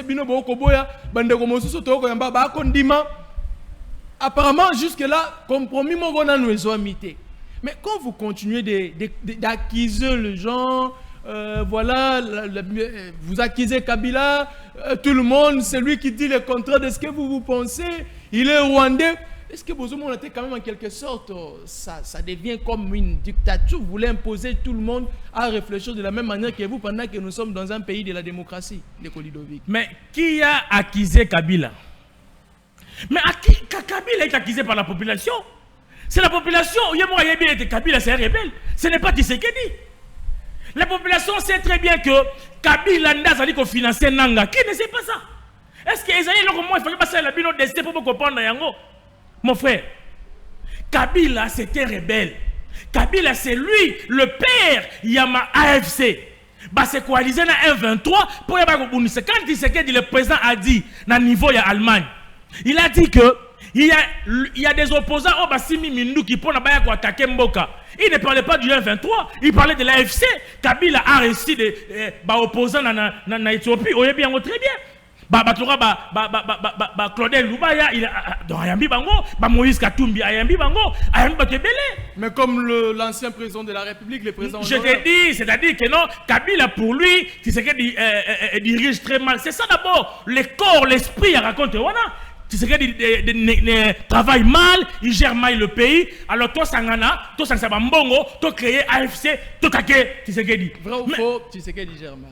Apparemment, jusque-là, compromis, nous avons imité. Mais quand vous continuez d'accuser les gens, voilà, vous accusez Kabila, tout le monde, c'est lui qui dit le contraire de ce que vous pensez, il est rwandais. Est-ce que vous avez quand même en quelque sorte, ça devient comme une dictature? Vous voulez imposer tout le monde à réfléchir de la même manière que vous pendant que nous sommes dans un pays de la démocratie, les Kolidovic. Mais qui a accusé Kabila? Mais Kabila est accusé par la population. C'est la population. Kabila c'est un rebelle. Ce n'est pas Tshisekedi. La population sait très bien que Kabila n'a dit qu'on finançait Nanga. Qui ne sait pas ça? Est-ce que Esaïe, il fallait passer à la bino d'essai pour comprendre Yango? Mon frère, Kabila c'était rebelle. Kabila c'est lui, le père Yama AFC. Bah c'est coalisé dans 1-23 pour y avoir quand Tshisekedi le président a dit dans le niveau de l'Allemagne. Il a dit que il y a des opposants au Bassimi Mindou qui pour attaquer Mboka. Il ne parlait pas du 1-23, il parlait de l'AFC. Kabila a réussi des opposants dans l'Éthiopie. On est bien, très bien. Claudel Lubaya, il a Moïse Katumbi, Mais comme l'ancien président de la République, le président. Je t'ai dit, c'est-à-dire que non, Kabila pour lui, Tshisekedi dirige très mal. C'est ça d'abord, le corps, l'esprit, il raconte. Voilà. Tshisekedi travaille mal, il gère mal le pays. Alors toi, Sangana, toi, Sangsabambongo, toi, créer AFC, toi, Kake, Tshisekedi. Vrai ou faux, Tshisekedi gère mal?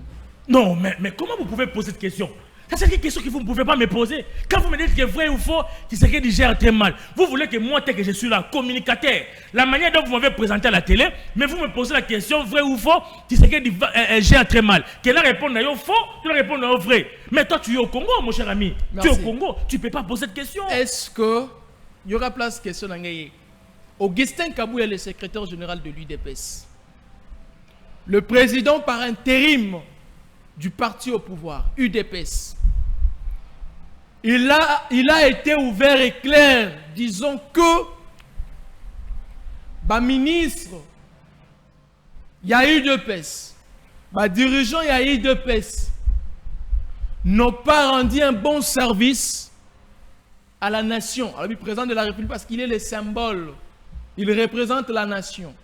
Non, mais comment vous pouvez poser cette question? Ça, c'est une question que vous ne pouvez pas me poser. Quand vous me dites que vrai ou faux, Tshisekedi gère très mal. Vous voulez que moi, tel que je suis là, communicateur, la manière dont vous m'avez présenté à la télé, mais vous me posez la question, vrai ou faux, Tshisekedi gère très mal. Qu'elle réponde à faux, tu la réponds à vrai. Mais toi, tu es au Congo, mon cher ami. Merci. Tu es au Congo, tu ne peux pas poser cette question. Est-ce qu'il y aura place question dans Augustin Kabouya, le secrétaire général de l'UDPS, le président par intérim du parti au pouvoir, UDPS, il a été ouvert et clair, disons que ministre, il y a eu UDPS, dirigeant, il y a eu UDPS, n'ont pas rendu un bon service à la nation, à le président de la République, parce qu'il est le symbole, il représente la nation,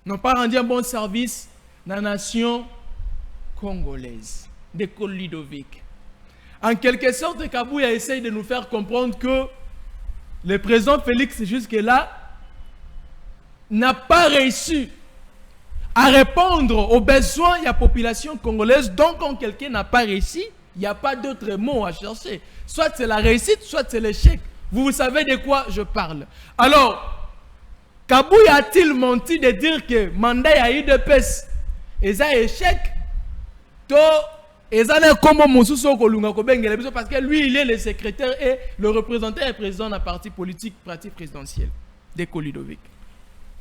n'ont pas rendu un bon service à la nation congolaise, d'école Ludovic. En quelque sorte, Kabouya essaye de nous faire comprendre que le président Félix, jusque-là, n'a pas réussi à répondre aux besoins de la population congolaise. Donc, quand quelqu'un n'a pas réussi, il n'y a pas d'autre mot à chercher. Soit c'est la réussite, soit c'est l'échec. Vous savez de quoi je parle. Alors, Kabouya a-t-il menti de dire que le mandat a eu de pèse et ça échec? Parce que lui, il est le secrétaire et le représentant et président d'un parti politique, parti présidentiel, de Ludovic.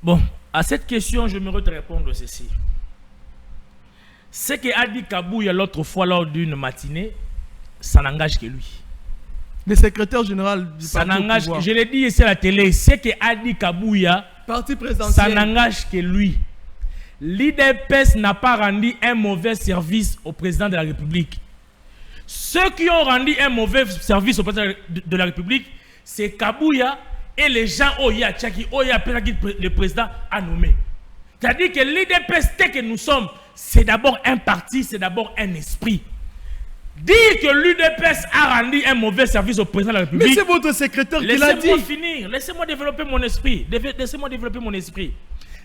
Bon, à cette question, je me te répondre ceci. Ce qu'a dit Kabouya l'autre fois lors d'une matinée, ça n'engage que lui. Le secrétaire général du ça parti n'engage, au pouvoir. je l'ai dit ici à la télé, ce qu'a dit Kabouya, parti présidentiel, ça n'engage que lui. L'IDPS n'a pas rendu un mauvais service au président de la République. Ceux qui ont rendu un mauvais service au président de la République, c'est Kabouya et les gens Oya Tchaki, Oya Pelagi, le président a nommé. C'est-à-dire que l'IDPS tel que nous sommes, c'est d'abord un parti, c'est d'abord un esprit. Dire que l'UDPS a rendu un mauvais service au président de la République. mais c'est votre secrétaire qui l'a dit. Laissez-moi finir, laissez-moi développer mon esprit. Laissez-moi développer mon esprit.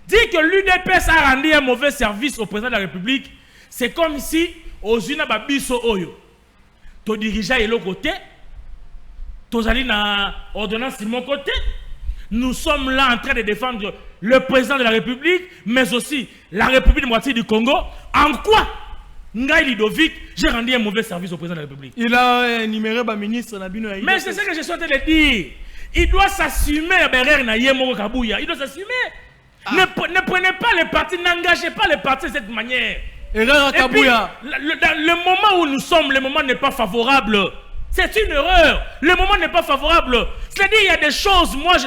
Dire que l'UDPS a rendu un mauvais service au président de la République, c'est comme si, aux Unis Babiso Oyo, ton dirigeant est l'autre côté, ton allé dans l'ordonnance de mon côté, nous sommes là en train de défendre le président de la République, mais aussi la République démocratique du Congo. En quoi Ngaï Ludovic, j'ai rendu un mauvais service au président de la République? Il a énuméré le ministre Nabino. Mais c'est ce que je suis en train de dire. Il doit s'assumer, il doit s'assumer. Ne prenez pas les partis, n'engagez pas les partis de cette manière. Et puis, le moment où nous sommes, le moment n'est pas favorable. C'est une erreur. Le moment n'est pas favorable. C'est-à-dire il y a des choses, moi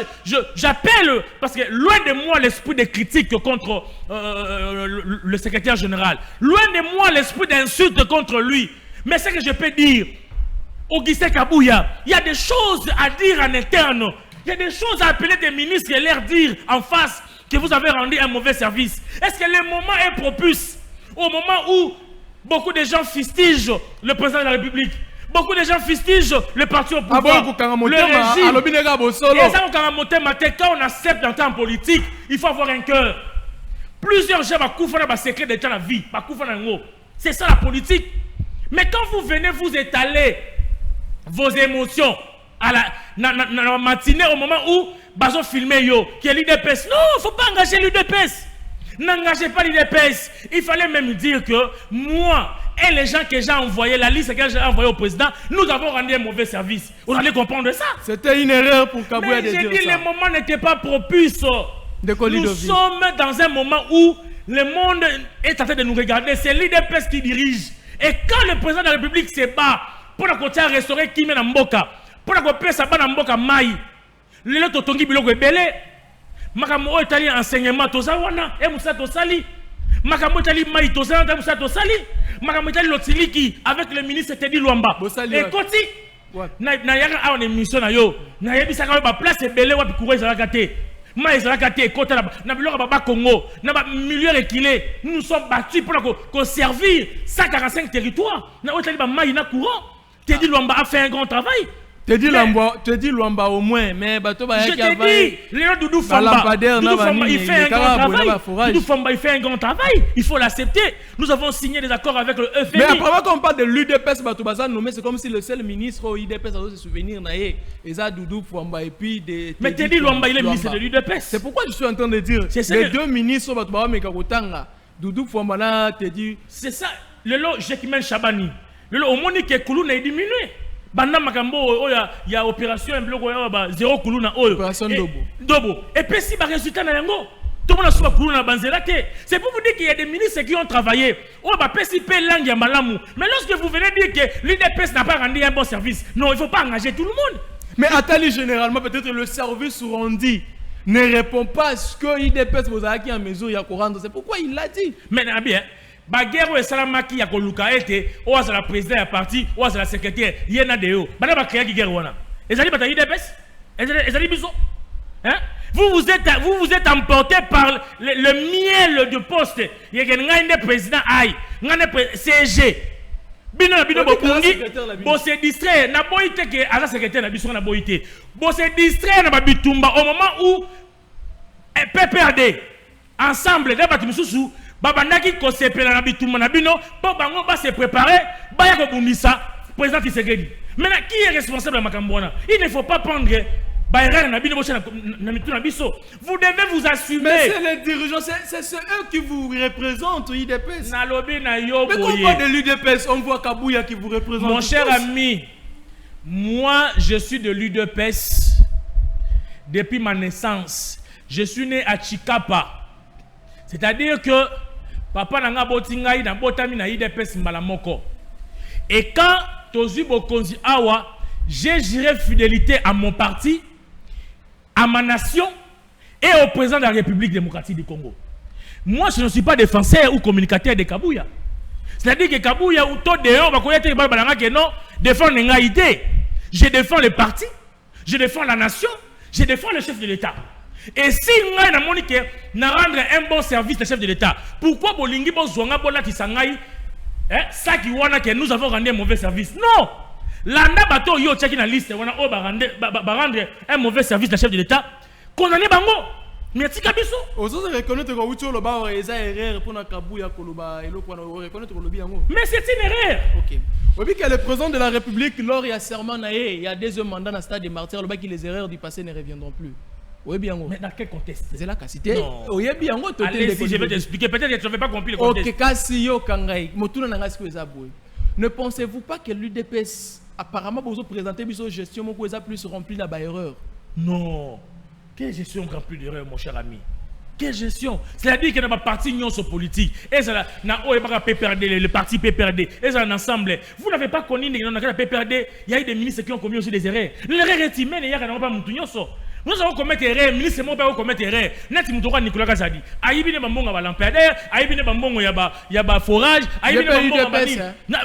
j'appelle, parce que loin de moi l'esprit de critique contre le secrétaire général. Loin de moi l'esprit d'insulte contre lui. Mais ce que je peux dire, Augustin Kabouya, il y a des choses à dire en interne. Il y a des choses à appeler des ministres et leur dire en face que vous avez rendu un mauvais service. Est-ce que le moment est propice au moment où beaucoup de gens fustigent le président de la République? Beaucoup de gens fustigent le parti au pouvoir, le régime. Et ça, quand on accepte d'entrer en politique, il faut avoir un cœur. Plusieurs gens vont dans secret de la vie. C'est ça la politique. Mais quand vous venez vous étaler vos émotions, à la matinée au moment où bazo filmer yo qui est l'UDPS. Non, faut pas engager l'UDPS. N'engagez pas l'UDPS. Il fallait même dire que moi et les gens que j'ai envoyés, la liste que j'ai envoyée au président, nous avons rendu un mauvais service. Vous allez comprendre ça. C'était une erreur pour Kabouya de dire ça. Mais j'ai dit le moment n'était pas propice. Nous sommes dans un moment où le monde est en train de nous regarder. C'est l'UDPS qui dirige. Et quand le président de la République se bat pour la côté à restaurer Kimi Namboka, pour la côté à Namboka Maï, le Totongi Biloko Ebele, Makamo Etali enseignement Tozawana, et Moussa Tosali, Makamo Etali Maï Tozawana, Moussa Tosali, Makamo Etali Lotiliki avec le ministre Teddy Luamba. Et Koti, Nayaka a une émission na yo, Nayabi Sakaba place Ebele Wapi Kouré Zarakate. Congo, milieu reculé, nous sommes battus pour servir 145 territoires. Teddy Luamba a fait un grand travail. Teddy Luamba au moins, mais je t'ai dit, Léon Doudou Famba, il fait un grand travail. Doudou Famba, il fait un grand travail. Il faut l'accepter. Nous avons signé des accords avec le FMI. Mais après, quand on parle de l'UDPS, c'est comme si le seul ministre au UDPS a se souvenir, et ça, Doudou Famba, et puis des. Mais Teddy Luamba, il est ministre de l'UDPS. C'est pourquoi je suis en train de dire les deux ministres, Doudou Famba, Teddy. C'est ça, le lot, Jekimel Chabani. Le lot, au monde qui est Koulouna est diminué. Banda makambo il y a opération un bloc zéro kuluna opération dobo et puis si ba résultat na yango tout le monde soit kuluna banzela ke c'est pour vous dire qu'il y a des ministres qui ont travaillé ba PCP langue ya malamu mais lorsque vous venez dire que l'UDPS n'a pas rendu un bon service non il faut pas engager tout le monde mais Atali généralement peut-être le service rendu ne répond pas à ce que l'UDPS vous a acquis en mesure ya rendre c'est pourquoi il l'a dit mais bien Baguerre et Salamaki ya koluka ete ou à la président ya parti ou à la secrétaire yena deo bana ba créer guerre wana ezali bata IDPS ezali biso hein vous vous êtes emporté par le miel de poste yegen ngande président ay ngande CG bino bokungi bo se distrait na boité que ala secrétaire na biso na boité bo se distrait na babitumba au moment où PPRD ensemble de batimisusu Babandaki ko sepela na bituma na bino po bango ba se préparer ba ya ko bundisa président Tshisekedi. Maintenant qui est responsable de Makambouana? Il ne faut pas prendre ba erreur na bino na mituna biso. Vous devez vous assumer. Mais c'est les dirigeants, c'est eux qui vous représentent l'UDPS. Na lobi na yo mais quand on parle de l'UDPS, on voit Kabouya qui vous représente. Mon cher ami, moi je suis de l'UDPS depuis ma naissance. Je suis né à Chikapa. C'est-à-dire que papa n'a pas botingaï na botami na IDPS malamoko. Et quand Tozu Bokonzi Awa, j'ai juré fidélité à mon parti, à ma nation et au président de la République démocratique du Congo. Moi, je ne suis pas défenseur ou communicateur de Kabouya. C'est-à-dire que Kabouya ou tout dehors, non, défend l'égalité. Je défends le parti, je défends la nation, je défends le chef de l'État. Et si nous avons rendre un bon service au chef de l'État, pourquoi Bolingi Bozouanga Bola Kisangai, ça qui wana que nous avons rendu un mauvais service? Non! Landa bato yo check na liste, on a rendre un mauvais service au chef de l'État. Condamné bango! Mais si kabiso! Ozo reconnaître que Wucho Loba a erreur pour Kabouya Koloba et reconnaître que Lobi Yango. Mais c'est une erreur! Ok. Oui, que le président de la République, lors il y a serment, il y a des mandats dans le stade des martyrs, le les erreurs du passé ne reviendront plus. Oui, bien. Mais dans quel contexte? C'est la cité. Oui, bien. Allez, si je vais t'expliquer, peut-être que tu n'avais pas compris le contexte. Ok, Kassiyo Kangai, ne pensez-vous pas que l'UDPS, apparemment, vous présentez une gestion plus remplie la erreur? Non. Quelle gestion remplie d'erreur, mon cher ami? Quelle gestion? C'est-à-dire qu'il y a une partie politique. Et ça, le parti PPRD. Et ça, l'ensemble. Vous n'avez pas connu le PPRD. Il y a eu des ministres qui ont commis aussi des erreurs. L'erreur est humaine et il n'y a pas de nous avons commis erreur, ministre mon père commet erreur. Net Moutoura Nicolas Kazadi. Aïbine Bambongo à lampadaire, Aïbine Bambongo yaba forage, Aïbine Bambongo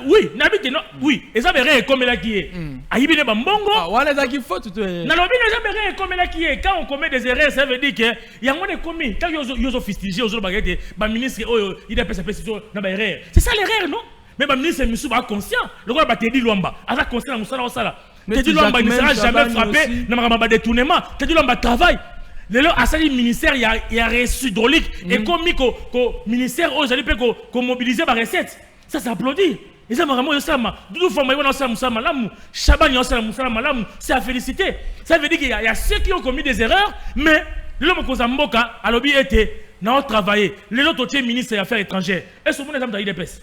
oui, n'habite non, oui, et ça verrait comme là qui est. Aïbine Bambongo. Ah, voilà ça qu'il faut tout. N'alobine jamais comme là qui est. Quand on commet des erreurs, ça veut dire que y a moins de commis. Quand ils ont fustigé aux autres baguettes, bah ministre il a fait sa pétition dans ba erreur. C'est ça l'erreur, non? Mais bah ministre Moussou va conscient. Le roi va te dire Luamba, avec conscient Moussala Osala. Teddy Luamba ne sera jamais frappé dans le détournement. Teddy Luamba travaille. Le ministère, il y a reçu hydraulique et comme le ministère, aujourd'hui, peut mobiliser ma recette. Ça s'applaudit. Et ça, c'est à féliciter. Ça veut dire qu'il y a ceux qui ont commis des erreurs, mais l'homme Kozamboka a lobby été, n'a travaillé. Les autres ministres des Affaires étrangères. Et ce monde est en IDPS.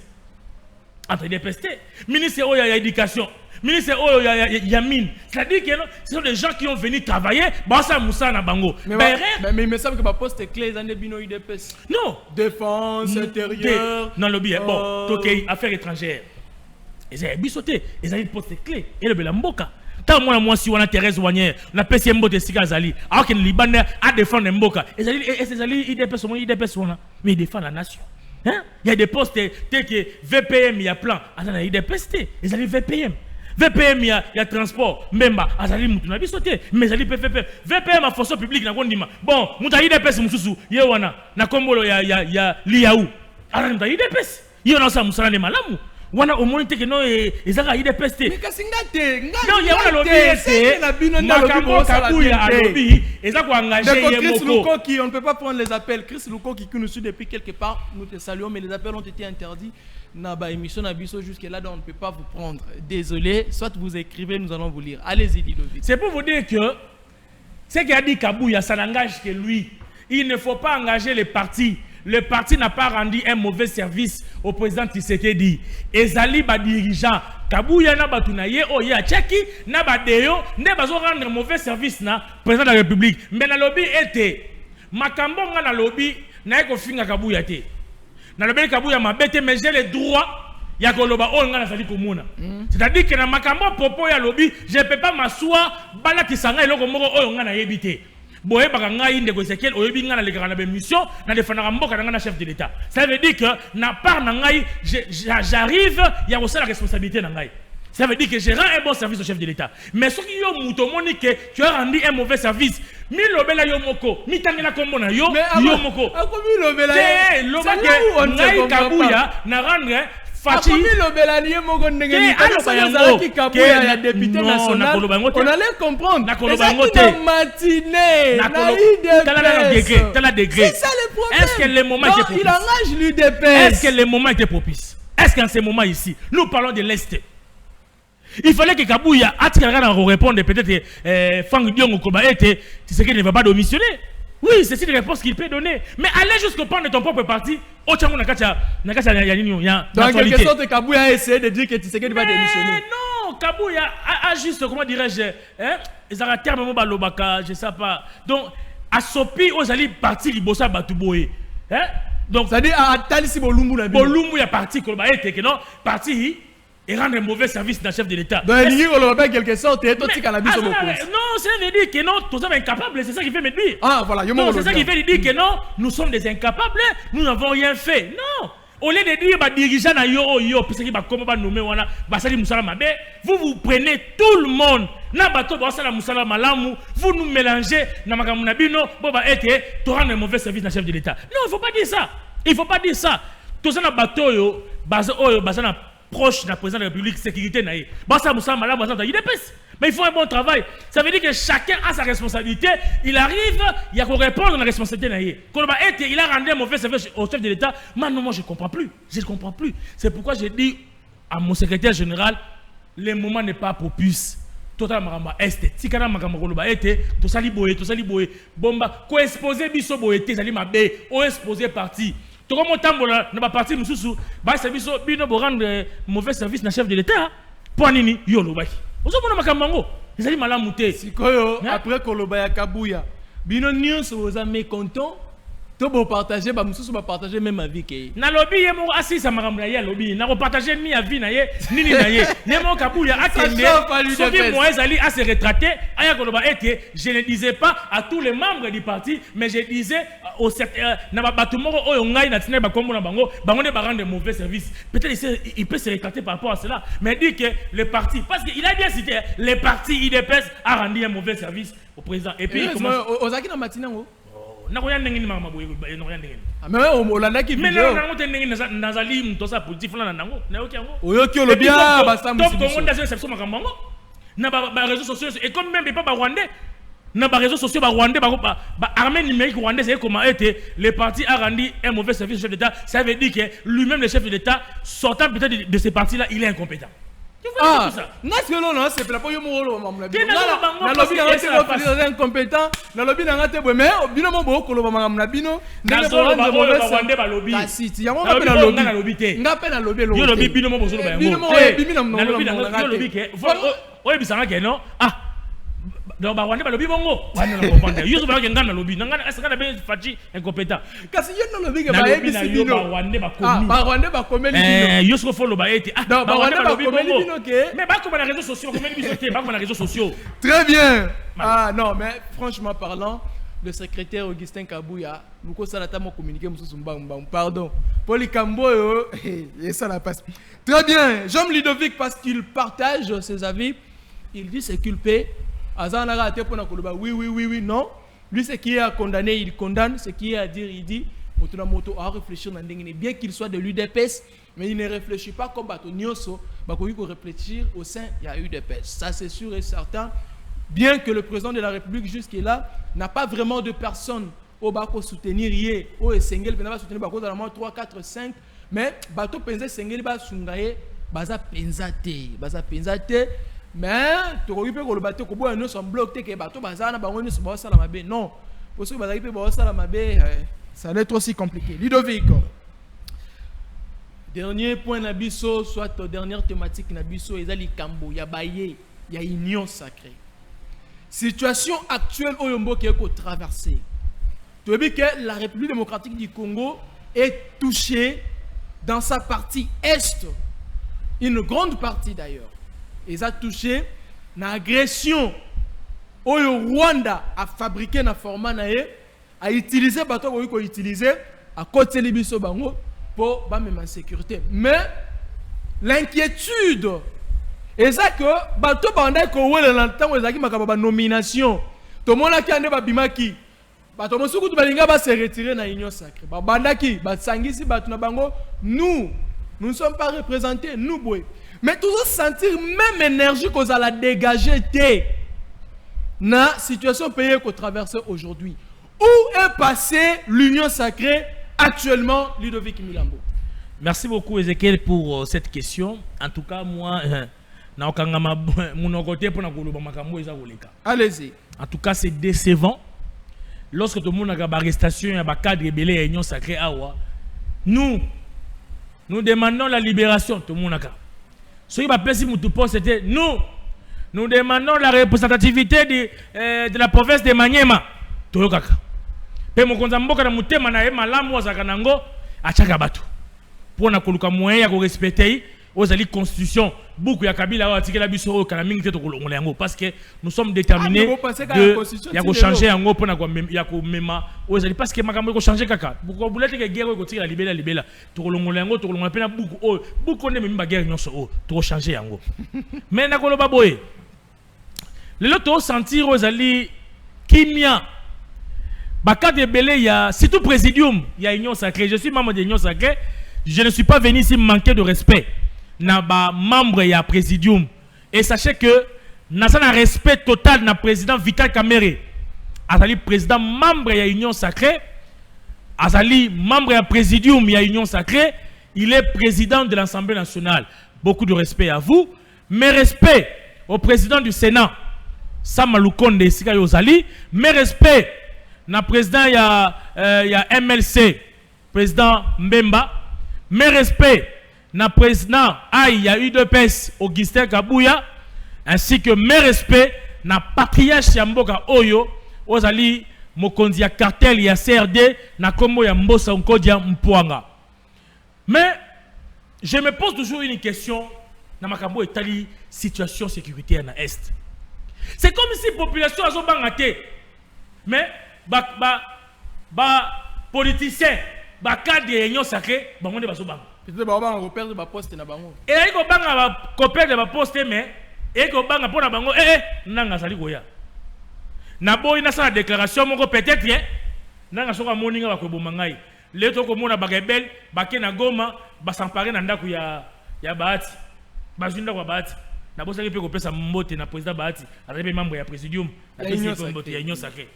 En IDPS, ministre de l'éducation, ministre de Yamine. C'est-à-dire que ce sont des gens qui ont venu travailler. Bassa Moussa na Bango. Mais il me semble que ma poste est clé dans les bino IDPS. Non. Défense, intérieur. Non, lobby. Bon, toqué, affaires étrangères. Ils ont bisoté. Ils ont une poste clé. Et le Belamboka. Tant moi, si on a Thérèse Wagner, on a PCM Mbote Sika Zali, alors que le Libanais a défendu Mboka. Et ces Zali, IDPS, mais ils défendent la nation. Hein? Il y a des postes tels que VPM, il y a plein. Il y a des postes, ils ont VPM. VPM, il y a transport. Même, ils ont bisoté. Mais ils ont PVP. VPM, a fonction publique, bon, il y a IDPS, il y a Kombolo, il y a Liaou. Alors, il y a IDPS. Il y a Moussala de Malamou. Wana au moins que non ezaka ide peste mais kasingate non ya wana lobby ete makambo kabuya lobby ezako engager Chris Lukoki, on ne peut pas prendre les appels. Chris Lukoki qui nous suit depuis quelque part, nous te saluons, mais les appels ont été interdits. Naba émission Nabiso jusque là, donc on ne peut pas vous prendre. Désolé, soit vous écrivez, nous allons vous lire. Allez-y, Ludovic. C'est pour vous dire que ce qu'a dit Kabuya, ça n'engage que lui. Il ne faut pas engager les partis. Le parti n'a pas rendu un mauvais service au président Tshisekedi. Ezali ba dirigeant Kabuya na batunaye o ya Tchaki na badeyo ne bazo rendre mauvais service na président de la République. Mais na lobby était makambo nga na lobby na eko finga Kabuya te. Na lobby Kabuya mabete mais j'ai le droit ya koloba o nga na sali komona. C'est-à-dire que na makambo popo ya lobby, je ne peux pas m'asseoir bala kisanga eloko moko o nga na yebite. Boye bakanga inde ko Ezekiel oyebi nga na lekaka na mission na defendaka mboka na nga na chef de l'État. Ça veut dire que na part na ngai j'arrive ya kosala responsabilité na ngai. Ça veut dire que je rends un bon service au chef de l'État. Mais ce qui yo muto monique tu as rendu un mauvais service. Mi lobela yo moko, mi tangela kombo na yo moko. Akomi lobela. C'est lobaka ngai Kabuya na rendre Fati Lobelani moko ndenge ni qui Kabuya ya député national. On allait comprendre. Na matinée. C'est ça le problème. Est-ce que le moment était propice? Il engage l'UDPS. Est-ce que le moment était propice? Est-ce qu'en ce moment ici, nous parlons de l'Est? Il fallait que Kabuya répondre peut-être Fang Diong Koba était ce qu'il ne va pas démissionner. Oui, c'est une réponse qu'il peut donner. Mais aller jusqu'au point de ton propre parti, au Tchango Nakacha, dans quelque sorte, Kabuya a essayé de dire que Tshisekedi va démissionner. Non, Kabuya a juste, comment dirais-je, ils ont un terme, je ne sais pas. Donc, à Sopi, aux alliés partis, ils bossent à Batouboé. Donc, c'est-à-dire à Talisi Bolumbu, il y a parti, parti. Et rendre un mauvais service d'un chef de l'État. Donc, il y a quelque sorte, et toi, tu as non, ça veut dire que non, nous sommes incapables, c'est ça qui fait me dire. Ah, voilà, non, c'est ça qui fait dire que non, nous sommes des incapables, nous n'avons rien fait. Non. Au lieu de dire, bah, dirigeant na yo, puisque bah, comment bah, nommer, voilà, bah, ça dit Moussala Mabe, vous prenez tout le monde. Na bato, bah, ça la Moussala Malamu, vous nous mélangez, na makamunabino, bon, bah, tu rends un mauvais service d'un chef de l'État. Non, il ne faut pas dire ça. Il ne faut pas dire ça. Tout ça, na bato, yo, bah, ça, proche de la présidence de la République, sécurité naïe. Mais il faut un bon travail. Ça veut dire que chacun a sa responsabilité. Il arrive, il y a qu'on répondre à la responsabilité naïe. Il a rendu un mauvais service au chef de l'État. Maintenant, moi, je ne comprends plus. Je ne comprends plus. C'est pourquoi j'ai dit à mon secrétaire général, le moment n'est pas propice. Total Maramba Est. Si kana Makamagoloba était, tout ça liboé. Bomba, co-exposé biso boété, ça dit ma bé, o exposé parti. Tout comme on n'a pas parti, nous sous, bah c'est biso, bino pour rendre mauvais service na chef de l'État. Pour nini, yolo baki. Vous savez, on a Makamango. Ils allaient mal amouter. Si quoi, après Kolobaya Kabuya, bino nions vous a mécontent. Tout beau partager, bah monsieur va partager même ma vie que. Na lobby yemo assis à Makamla ya lobby, na repartager ni à vie na ye, ni na ye. Yemo Kabuya a tenu. Sophie Moïse Ali a se retraité. Aya Koloba était, je ne disais pas à tous les membres du parti, mais je disais au na ba batumoro oyo ngai na tine ba kombo na bango, bango ne ba rendre mauvais service. Peut-être il peut se retraiter par rapport à cela, mais dit que le parti, parce qu'il a bien cité, le parti IDPS a rendu un mauvais service au président. Et puis comment Ozaki na matinango. Nakoya ndenge ni mama boye nakoya ndenge mais olanda ki video mais nango te ndenge nazali mtosa politique na nango nayoki yango oyoki olobia ba samu top kongo ndase exception makambo na ba réseaux sociaux et comme même pas ba rwandais Dans les réseaux sociaux, l'armée numérique rwandaise, c'est comment le parti a rendu un mauvais service au chef d'État. Ça veut dire que lui-même, le chef d'État, sortant peut-être de ces partis-là, il est incompétent. Ah, non, c'est pas pour yo mo lo mamla. Na lobi na ngate ko fili incompétent, na lobi na ngate bo mais bino mo bo ko lo mamla bino. Na zo ba Rwanda ba lobi. Kasi ti yango ngapela lobi. Ngapela lobi lo. Yo lobi bino mo bo zo ba yango. Bino mo bimi na na lobi na lobi ke. O ebisanga ke no. Ah. Donc ba Rwanda ba lobi bongo. Wana na comprendre. Yo zo ba ngana na lobi. Ngana asa kana be fachi incompétent. Kasi yo na lobi ke ba ebisi bino. Ba Rwanda ba komi. Ah, ba Rwanda ba komeli bino. Yo so follow ba ete. Ah, ba Rwanda ba komeli bino ke. Mais ba comme les réseaux sociaux, comme les réseaux sociaux. Très bien. Ah non, mais franchement parlant, le secrétaire Augustin Kabouya, nous avons communiqué, pardon. Polikambo, et ça la passe. Très bien. Jean Ludovic, parce qu'il partage ses avis, il dit c'est culpé. Azana oui, non. Lui, ce qui est à condamner, il condamne. Ce qui est à dire, il dit. Moto a réfléchi bien qu'il soit de l'UDPS, mais il ne réfléchit pas comme Bato Nyoso, il faut réfléchir au sein, il y a UDPS. Ça c'est sûr et certain. Bien que le président de la République jusque-là n'a pas vraiment de personnes au Bako soutenir hier, au Sengel, il va soutenir Bako dans la moins 3, 4, 5, mais Bato Penza Sengel va sungaye, Baza Penzate, mais tu peux que le bateau ko boya no son bloc que Bato Baza na bango ni so ba sala mabe. Non, pour ceux qui Baza pe ba sala mabe. Ça va être aussi compliqué. Ludovic. Dernier point Nabiso, soit dernière thématique Nabiso, Ezali Kambo, Yabaye, il y a union sacrée. Situation actuelle au Yombo qui est traversée. Tu veux dire que la République démocratique du Congo est touchée dans sa partie est, une grande partie d'ailleurs. Ils ont touché l'agression au Rwanda a fabriqué dans format à utiliser bateau qu'on utiliser à côté de biso bango pour même en sécurité. Mais l'inquiétude est ça que bateau bandai ko wele lantang ezaki makaba nomination. To mona ki ande ba bimaki. Bato mosuku to balinga ba se retirer na union sacrée. Ba bandaki ba sangisi bato na bango nous ne sommes pas représentés nous boy. Mais toujours sentir même énergie qu'on a la dégager na situation pays qu'on traverse aujourd'hui. Où est passée l'union sacrée actuellement, Ludovic Milambo? Merci beaucoup, Ezekiel, pour cette question. En tout cas, moi, allez-y. En tout cas, c'est décevant. Lorsque tout le monde a une arrestation, il y a un cadre rebelle et l'union sacrée, nous demandons la libération. Tout le monde a. Ce qui m'a fait c'était nous demandons la représentativité de la province de Maniema. Toyokaka. Pe mokonza mboka na mutema na ye malamu azaka nango achaka bato pona koluka moyen ya ko respecter ozali constitution buku ya Kabila wa tikela biso o kana mingi te to kolongola yango parce que nous sommes déterminés de ya ko changer yango pona ko ya ko mema ozali parce que makambo ko changer kaka buku bulete ke guerre ko tikela libela to kolongola yango to kolongola pena buku ne memba guerre nyonso o to changer yango mais na koloba boye le to sentir ozali kimia. Baka de Belé, il y a surtout présidium, il y a union sacrée. Je suis membre de l'union sacrée. Je ne suis pas venu ici manquer de respect. Na ba membre il y a présidium. Et sachez que na un respect total na président Vital Kamerhe. Azali président membre il y a union sacrée. Azali membre il y a présidium il y a union sacrée. Il est président de l'Assemblée nationale. Beaucoup de respect à vous. Mais respect au président du Sénat, Sama Lukonde Sika Yozali. Mais respect na président il y a MLC président Mbemba. Mes respects na président il y a UDPS Augustin Kabouya ainsi que mes respects na patriarche ya mboka oyo ozali mokonzi ya cartel ya CRD na kombo ya Mbosa Nkodia Mpwanga. Mais je me pose toujours une question na makambo etali situation sécuritaire na est. C'est comme si la population a bangate mais politicien ba cadre de l'union sacrée bango de baso bang peut-être ba bang repère de ba poste na bango et il ko banga ba repère de ba poste mais et ko banga pona bango nanga sali koya na boy na sa déclaration moko peut-être nanga soka moninga ba ko bomangai le to ko mona ba rebel ba ke na Goma ba s'emparer na ndako ya Bahati ba zinda kwa Bahati na bosa ki pe ko pesa mbote na président Bahati arepe membre ya présidium na pesa mbote ya nyonsa ke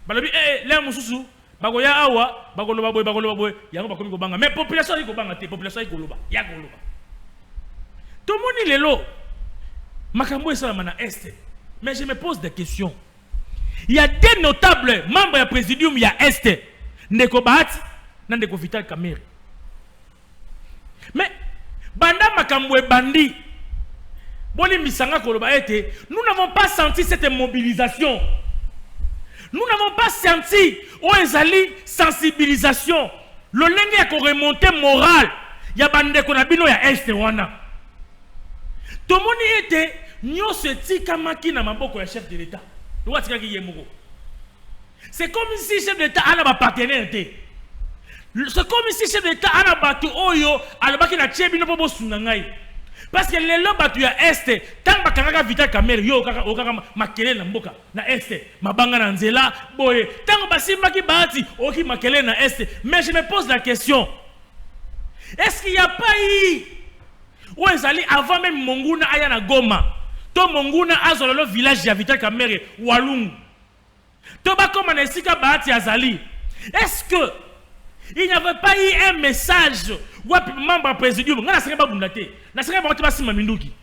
balobi le mususu bako ya awa bako loba boy yango bakomi ko banga mais population iko banga te population iko loba ya ko loba tout le monde lelo makambo esa na est mais je me pose des questions. Il y a des notables membres du présidium, il y a Est, Ndeko Bahati, Ndeko Vital Kamerhe. Mais, Banda Makambwe Bandi, Boni Misanga Koloba ete, nous n'avons pas senti cette mobilisation. Nous n'avons pas senti, Oezali, sensibilisation. Le lenge a remonté moral. Il y a Bandeko Nabino, il y a Est, Wana. Tout le monde était, nous se tikamaki na maboko ya chef de l'État. C'est comme si le chef d'État a un partenaire. C'est comme si le chef d'État a un bateau oyo alobaki na tchebi no pobo sunangai. Parce que les lots batu ya Est, tant bakanga Vital Kamerhe yo okaka makele na mboka na Est, mabanga na nzela boye. Tant basimbaki Bahati oki makele na Est. Mais je me pose la question. Est-ce qu'il n'y a pas eu ou ezali avant même Monguna aya na Goma? To Monguna azolo le village ya Vital Kamerhe Walungu. To ba comme na esika Bahati azali. Est-ce que il n'y avait pas eu un message ou membre présidium ngana sanga ba bundate na sanga ba ba sima minduki.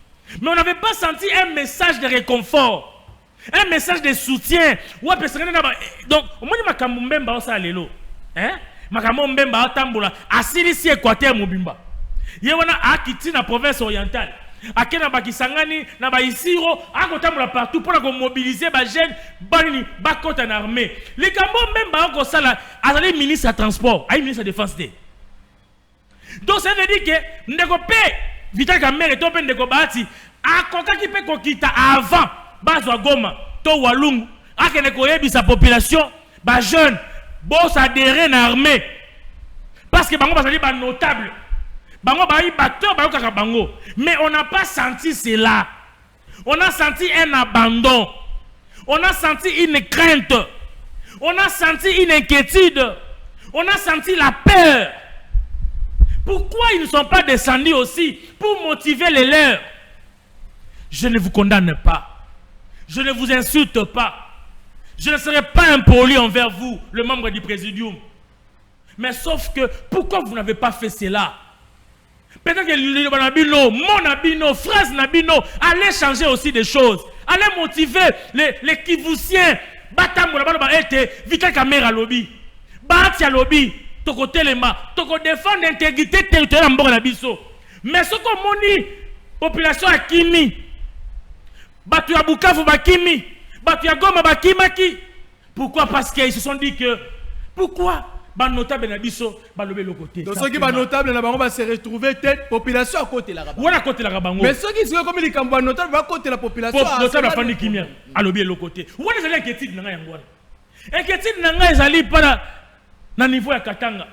Mais on n'avait pas senti un message de réconfort, un message de soutien ou personne na ba. Donc au moins makambo mbemba osa lelo. Hein? Makambo mbemba atambola asili si Équateur mobimba. Yewana akiti na province orientale. Akena bakisangani na baisiro akotambola partout pour mobiliser ba jeunes banini bakota en armée. Les kambo même ba ko sala azali ministre de transport, ay ministre de défense té. Donc ça veut dire que ndeko pe Vital Kamerhe to pe ndeko Bahati akoka ki pe kokita avant bazwa Goma to Walungu akene ko yebisa population ba jeune boss adhérer na armée parce que bango bazali ba notable. Mais on n'a pas senti cela. On a senti un abandon. On a senti une crainte. On a senti une inquiétude. On a senti la peur. Pourquoi ils ne sont pas descendus aussi pour motiver les leurs? Je ne vous condamne pas. Je ne vous insulte pas. Je ne serai pas impoli envers vous, le membre du présidium. Mais sauf que, pourquoi vous n'avez pas fait cela? Peut-être que le Nabino, mon Nabino, phrase Nabino, allez changer aussi des choses. Allez motiver les Kivusiens. Batambo la été Vital Kamerhe lobby. Bahati à lobby. Toko telema. Toko défendre l'intégrité territoriale en Bonabiso. Mais ce qu'on moni, population à Kimi. Batu ya Bukavu Bakimi. Batu ya Goma Bakimaki. Pourquoi? Parce qu'ils se sont dit que. Pourquoi? Ban notable na biso balobé le côté. Donc ceux qui ban notable na bango va se retrouver tête population à côté la bango. Ou à côté la bango. Mais ceux qui sont comme les cambo notable va côté la population. Notable fa ni kimia à lobé le côté. Ou on ezali inquiétude na ngai ngwana. Inquiétude na ngai ezali para na niveau ya Katanga.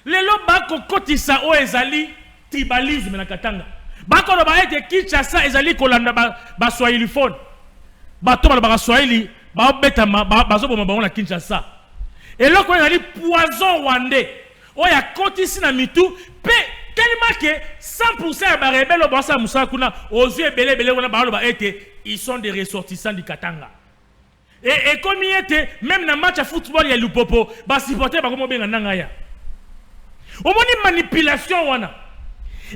Lelo bako kotisa o ezali tribalisme na Katanga. Bako no ba ete Kinshasa ezali kolanda ba Swahili phone. Ba to ba Swahili ba beta ba zo bomba na Kinshasa. Et là, quand il y a des poisons rwandais, il y a ici dans Mitou, tellement que 100% de rebelles au Bassa Moussa Kuna, aux yeux belé, ils sont des ressortissants du Katanga. Et comme il était, même dans le match de football, il y a le popo, bah supporter bah comment bien nangaya. Au moins une manipulation wana.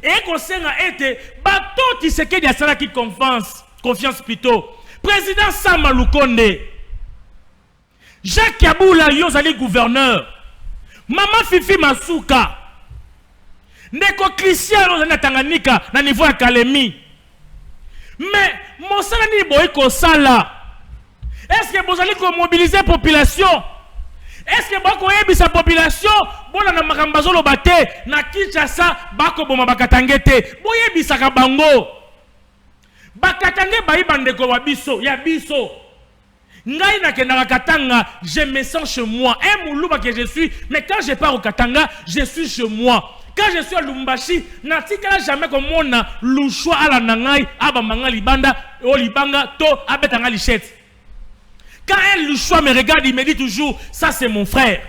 Et qu'on sait a été, bah tout il sait qu'il y a ça qui confiance plutôt. Président Sama Lukonde. Jacques Kaboula Yozali gouverneur. Maman Fifi Masuka. Ndeko Christian na Tanganyika na niveau ya Kalemi. Mais mosala ni boy ko sala. Est-ce que vous allez mobiliser la population? Est-ce que vous allez sa population? Bona na makambazo lo bate na Kinshasa bako boma bakatangete. Boye bisaka bango. Bakatange bayi bandeko wa biso ya biso. Ngai na kenaka Katanga, je me sens chez moi. Un moulouba que je suis, mais quand je pars au Katanga, je suis chez moi. Quand je suis à Lumbashi, natikala jamais comme on a louchoua à la nangai, aba manga libanda, o libanga, to abetanga lichette. Quand un louchoua me regarde, il me dit toujours, ça c'est mon frère.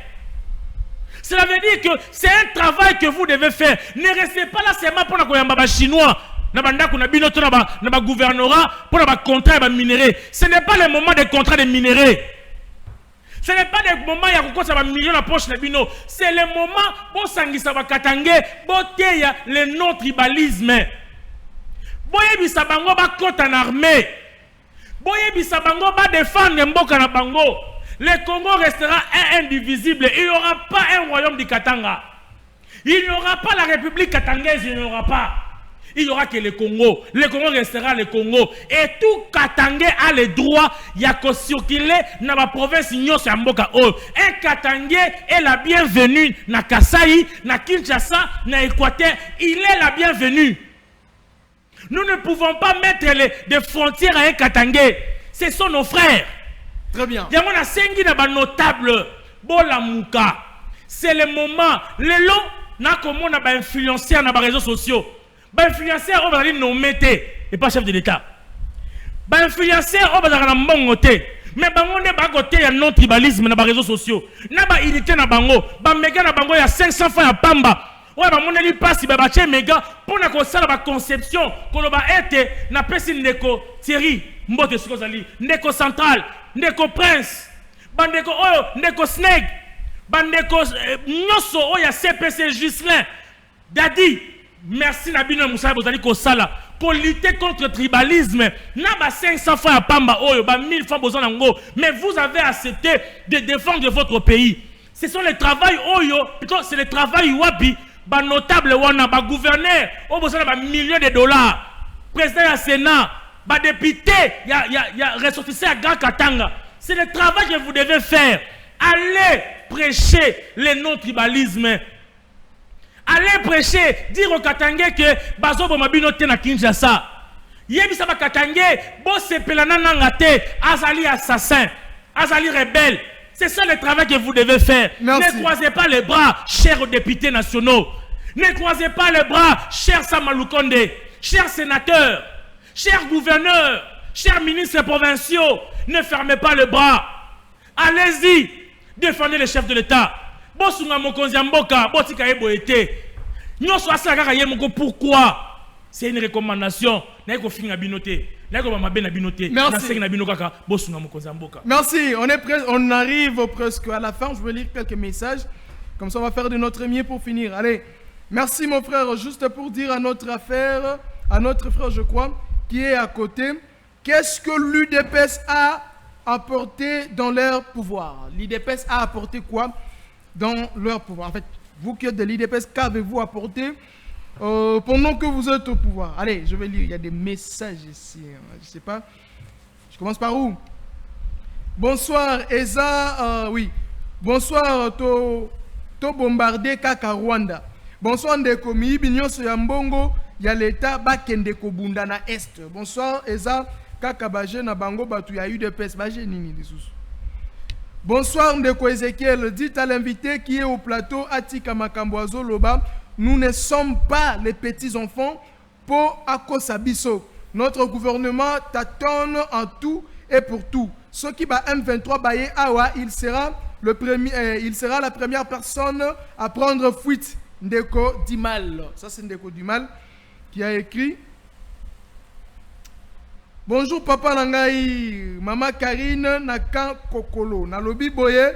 Cela veut dire que c'est un travail que vous devez faire. Ne restez pas là seulement pour la koyamba chinois. na bandako na bino to na ba gouvernorat pour ba contrat ba minéraux. Ce n'est pas le moment des contrats de minéraux. Ce n'est pas le moment ya kokosa ba millions na poche na bino. C'est le moment bo sangisa ba katange bo teya le non tribalisme. Boye bisa bango ba kota na armée. Boye bisa bango ba défendre mboka na bango. Le Congo restera indivisible. Il n'y aura pas un royaume du Katanga. Il n'y aura pas la République katangaise, il n'y aura pas. Il n'y aura que le Congo. Le Congo restera le Congo. Et tout Katangais a le droit de circuler dans la province de Mboka. Un Katangais est la bienvenue na Kasai, na Kinshasa, na Équateur. Il est la bienvenue. Nous ne pouvons pas mettre des frontières à un Katangais. Ce sont nos frères. Très bien. Il y a un sengi na ba notable Bola Mouka. C'est le moment. Le long na comment on a ba influenceur na ba réseaux sociaux. Ba influenceur on va dire non mettez et pas chef de l'État. Ba influenceur on va dire na mbongote. Mais bango ne ba côté ya non tribalisme na ba réseaux sociaux. Na ba unité na bango, ba méga na bango ya 500 francs ya pamba. Ouais ba moneli passe ba bache méga pour na ko sala ba conception ko ba ete na pesi ndeko Thierry Mbote Sukozali, ndeko central, ndeko prince, bandeko oyo ndeko snake, bandeko nyoso oya CPC Gislin. Dadi, merci na bino Moussa bozali ko sala pour lutter contre le tribalisme. Na ba 500 francs à pamba oyo ba 1000 francs besoin nango, mais vous avez accepté de défendre votre pays. Ce sont les travail oyo, plutôt c'est le travail wapi ba notable wana ba gouverneur o besoin ba millions de dollars. Président du Sénat, ba député, il y a ressortissant à Grand Katanga. C'est le travail que vous devez faire. Allez prêcher le non-tribalisme. Allez prêcher, dire au Katangais que Bazo Bomabino te na Kinshasa. Yebisa ba Katangais, bo sepelana nangate, azali assassin, azali rebelle. C'est ça le travail que vous devez faire. Merci. Ne croisez pas les bras, chers députés nationaux. Ne croisez pas les bras, chers Samaloukonde, chers sénateurs, chers gouverneurs, chers ministres provinciaux. Ne fermez pas les bras. Allez-y, défendez les chefs de l'État. Pourquoi? C'est une recommandation. Merci. On arrive presque à la fin. Je vais lire quelques messages. Comme ça, on va faire de notre mieux pour finir. Allez. Merci, mon frère. Juste pour dire à notre frère, je crois, qui est à côté, qu'est-ce que l'UDPS a apporté dans leur pouvoir? L'UDPS a apporté quoi dans leur pouvoir? En fait, vous qui êtes de l'UDPS, qu'avez-vous apporté pendant que vous êtes au pouvoir? Allez, je vais lire. Il y a des messages ici. Je ne sais pas. Je commence par où? Bonsoir, Eza. Oui. Bonsoir, to bombardé Kaka Rwanda. Bonsoir, Ndeko Miibinyo Soyambongo. Ya l'État bakende kobunda na Est. Bonsoir, Eza Kaka Baje na bango batu ya UDPS. Baje nini lisusu. Bonsoir, Ndeko Ezekiel. Dites à l'invité qui est au plateau, Atika Makamboazo Loba, nous ne sommes pas les petits-enfants pour Akosabiso. Notre gouvernement tâtonne en tout et pour tout. Ce qui va M23 Baye Awa, il sera la première personne à prendre fuite. Ndeko Dimal. Ça, c'est Ndeko Dimal qui a écrit. Bonjour papa Nangai, maman Karine Nakan Kokolo. Nalobi Boye,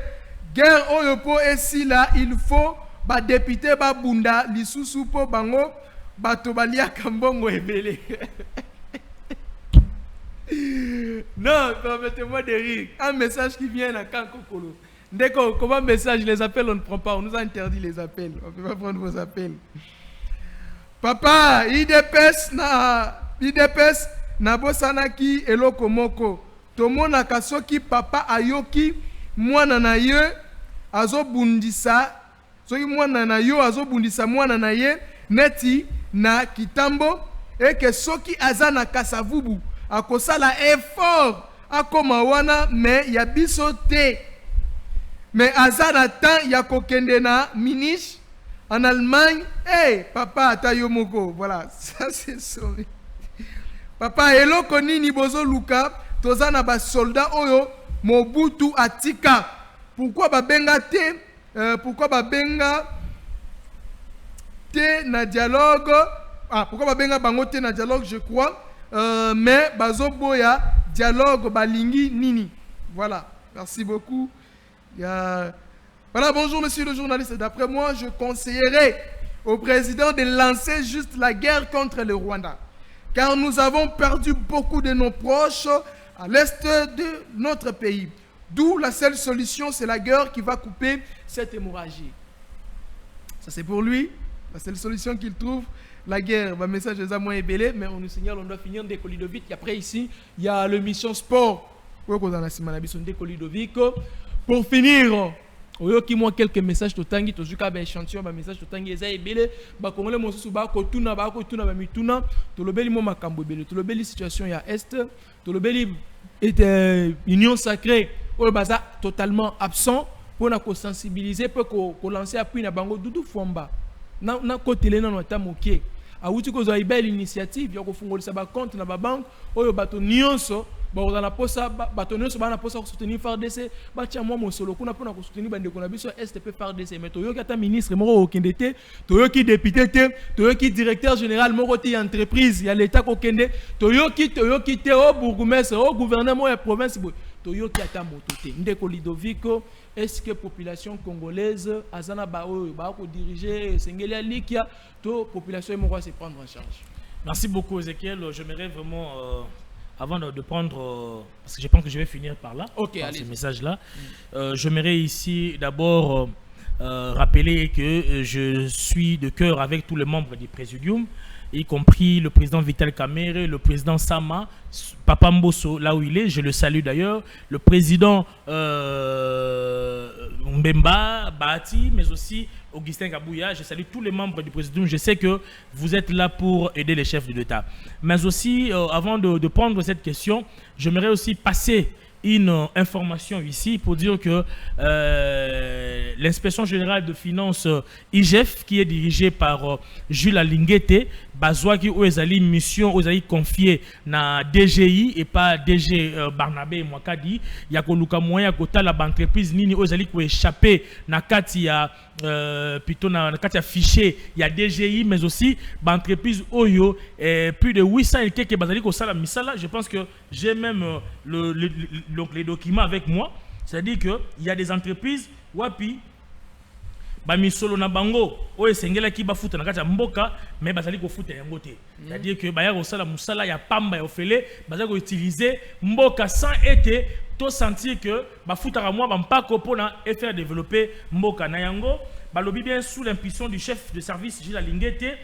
guerre oyopo esi là, il faut ba député ba bunda lisusu po bango bato balia kambongo ebele. Non, permettez-moi de rire. Un message qui vient à Nakan Kokolo. Ndeko, comment message, les appels on ne prend pas, on nous a interdit les appels. On ne peut pas prendre vos appels. Papa, IDPS na bosanaki eloko moko. Tomona kasoki papa ayoki mwana na ye azobundisa. Soki mwana na yo azobundisa mwana na ye neti na kitambo eke soki azana kasavubu akosala effort akoma wana me ya biso te. Mais azana tan ya kokende na Munich en Allemagne. Hey, papa atayomoko. Voilà, ça c'est sauvé. Papa eloko nini bozo luka tozana ba soldat oyo Mobutu atika. Pourquoi ba benga te na dialogue pourquoi babenga bangote na dialogue, je crois, mais bazoboya dialogue balingi nini. Voilà, merci beaucoup. Voilà, bonjour monsieur le journaliste. D'après moi, je conseillerais au président de lancer juste la guerre contre le Rwanda. Car nous avons perdu beaucoup de nos proches à l'est de notre pays. D'où la seule solution, c'est la guerre qui va couper cette hémorragie. Ça c'est pour lui, la seule solution qu'il trouve, la guerre. Le message est moins ébélé, mais on nous signale on doit finir des Colidovic. Et après ici, il y a le mission sport. Pour finir, oyoki moi quelques messages to tangi to zuka ba échantillon ba message to tangi eza ebele ba congolais mosusu ba ko tuna ba mituna to lobeli mo makambo ebele to lobeli situation ya est to lobeli union sacrée oyo baza totalement absent pour na ko sensibiliser pour ko lancer appui na bango dudu fomba na kotele na nota mokie awuti ko zo ibel initiative ya ko fungolisa ba compte na ba banque oyo bato nyonso dans la posa batonyo so bana posa soutenir FARDC ba tia moi mosolo kuna pona ko soutenir bande ko na biso STP FARDC mais toyoki ata ministre moko okende te toyoki député te toyoki directeur général moko te entreprise ya l'état ko kende toyoki te au bourgmestre au gouvernement ya province toyoki ata moto te ndeko Lidoviko. Est-ce que la population congolaise azana ba ko diriger sengeli alikia to population mo se prendre en charge? Merci beaucoup Ezekiel, j'aimerais vraiment avant de prendre, parce que je pense que je vais finir par là, par ce message-là, j'aimerais ici d'abord rappeler que je suis de cœur avec tous les membres du Présidium, y compris le président Vital Kamerhe, le président Sama, Papa Mbosso, là où il est, je le salue d'ailleurs, le président Mbemba, Bahati, mais aussi Augustin Kabouya, je salue tous les membres du Présidium. Je sais que vous êtes là pour aider les chefs de l'État. Mais aussi, avant de prendre cette question, j'aimerais aussi passer une information ici pour dire que l'inspection générale de finances IGF, qui est dirigée par Jules Alinguete, Bazouaki Ouezali mission Ouezali confiée na DGI et pas DG Barnabé et Mwakadi, il y a koluka moyen kota la entreprise nini Ouezali ko échappé na kati ya plutôt na kati ya fichier il y a DGI mais aussi entreprise Oyo plus de 800 et quelques bazali ko sala misala. Je pense que j'ai même les documents avec moi, c'est-à-dire que il y a des entreprises wapi ba misolo na bango o esengela ki ba futa na kati ya mboka mais bazali ko futa yango te, c'est-à-dire que ba ya ko sala musala ya pamba ya ofele bazali ko utiliser mboka sans été to sentir que ba futa ka moi ba mpako pona et faire développer mboka na yango ba lobi bien sous l'impulsion du chef de service Gilles Alinguete.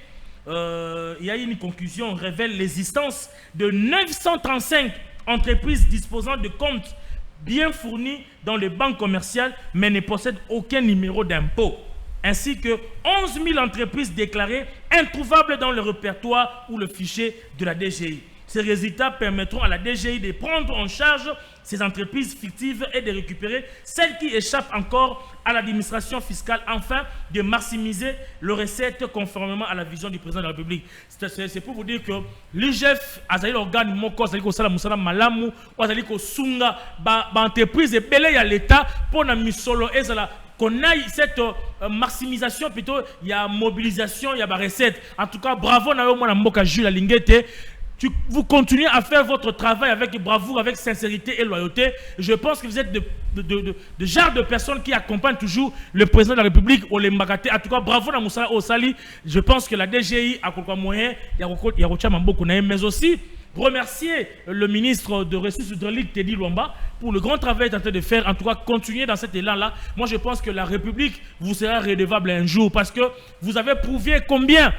Il y a une conclusion révèle l'existence de 935 entreprises disposant de comptes bien fournis dans les banques commerciales mais ne possèdent aucun numéro d'impôt, ainsi que 11 000 entreprises déclarées introuvables dans le répertoire ou le fichier de la DGI. Ces résultats permettront à la DGI de prendre en charge ces entreprises fictives et de récupérer celles qui échappent encore à l'administration fiscale, afin de maximiser les recettes conformément à la vision du président de la République. C'est pour vous dire que l'IGF a l'organe moko azali ko sala musala malamu ou azali ko sunga ba entreprise et belé ya l'état pour na misolo ezala qu'on aille cette maximisation, plutôt il y a mobilisation, il y a recette. En tout cas, bravo na yo mwana mboka Jules Alinguete. Vous continuez à faire votre travail avec bravoure, avec sincérité et loyauté. Je pense que vous êtes de genre de personnes qui accompagnent toujours le président de la République au Lembakate. En tout cas, bravo na Moussa Osali. Je pense que la DGI a quoi moyen, il y a beaucoup, mais aussi remercier le ministre de Ressources hydrauliques Teddy Luamba pour le grand travail qu'il est en train de faire. En tout cas, continuez dans cet élan-là. Moi, je pense que la République vous sera redevable un jour parce que vous avez prouvé combien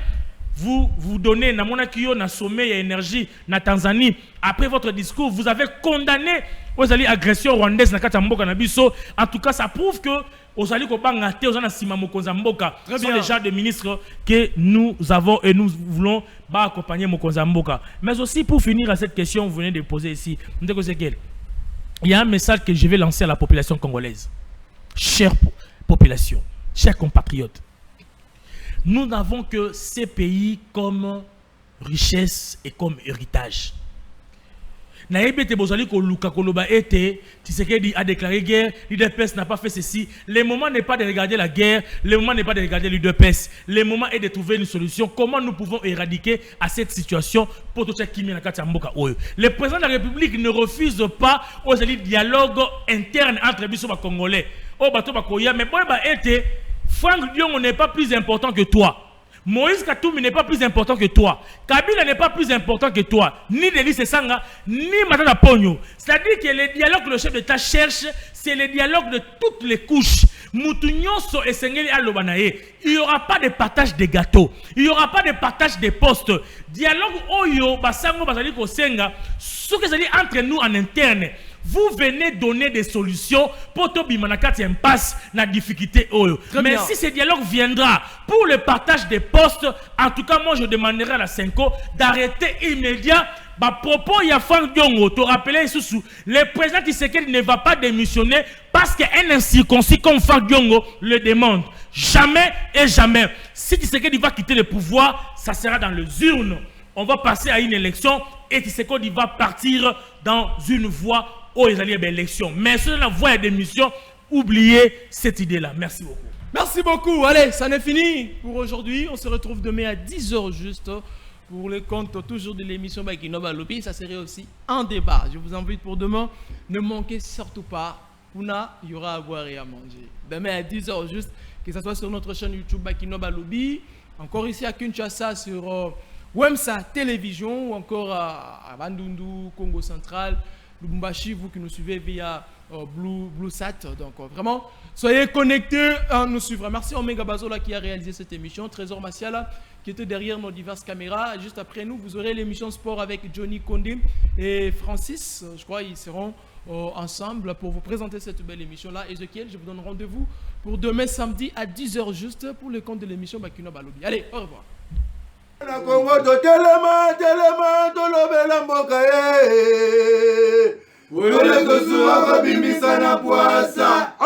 vous donnez na monakio na sommet et énergie na Tanzanie. Après votre discours, vous avez condamné aux agressions rwandaises na katamboka na biso. En tout cas, ça prouve que aux alliés kobangate aux anasima mokonza mboka sont les gens de ministres que nous avons et nous voulons accompagner mokonza mboka. Mais aussi pour finir à cette question vous venez de poser ici, il y a un message que je vais lancer à la population congolaise. Chère population, chers compatriotes, nous n'avons que ces pays comme richesse et comme héritage. Naïbete Bozali Koluka Koloba ete, Tshisekedi a déclaré guerre, l'UDPS n'a pas fait ceci. Le moment n'est pas de regarder la guerre, le moment n'est pas de regarder l'UDPS. Le moment est de trouver une solution. Comment nous pouvons éradiquer à cette situation pour tout ce qui est dans le président de la République ne refuse pas aux dialogue interne entre les Congolais. Mais bon, Franck Diongo n'est pas plus important que toi. Moïse Katoumi n'est pas plus important que toi. Kabila n'est pas plus important que toi. Ni Denis Sanga, ni Matata Pogno. C'est-à-dire que le dialogue que le chef d'État cherche, c'est le dialogue de toutes les couches. Moutounyoso et Sengeli Alobanaye. Il n'y aura pas de partage des gâteaux. Il n'y aura pas de partage des postes. Dialogue Oyo, Basango, Basali Kosenga, ce que ça dit entre nous en interne. Vous venez donner des solutions pour que Bimanakati impasse la difficulté. Mais si ce dialogue viendra pour le partage des postes, en tout cas, moi je demanderai à la Senko d'arrêter immédiat. Propos, il y a Franck Diongo, te rappeler sous le président Tshisekedi ne va pas démissionner parce qu'un incirconcis comme Franck Diongo le demande. Jamais et jamais. Si Tshisekedi va quitter le pouvoir, ça sera dans les urnes. On va passer à une élection et Tshisekedi va partir dans une voie où il y a des élections. Mais sur la voie de démission, oubliez cette idée-là. Merci beaucoup. Merci beaucoup. Allez, ça n'est fini pour aujourd'hui. On se retrouve demain à 10h juste pour le compte toujours de l'émission Bakinoba Lobby. Ça serait aussi un débat. Je vous invite pour demain. Ne manquez surtout pas. Puna, il y aura à boire et à manger. Demain à 10h juste, que ce soit sur notre chaîne YouTube Bakinoba Lobby, encore ici à Kinshasa sur Wemsa Télévision ou encore à Bandundu, Congo Central, Lubumbashi, vous qui nous suivez via BlueSat. Donc vraiment, soyez connectés à nous suivre. Merci à Omega Bazola qui a réalisé cette émission. Trésor Massiala qui était derrière nos diverses caméras. Juste après nous, vous aurez l'émission Sport avec Johnny Condé et Francis. Je crois qu'ils seront ensemble pour vous présenter cette belle émission-là. Ezekiel, je vous donne rendez-vous pour demain samedi à 10h juste pour le compte de l'émission Bakino Balobi. Allez, au revoir. Na Congo to telema tolobela mboka ye. Wole to suwa ko bimisana poasa.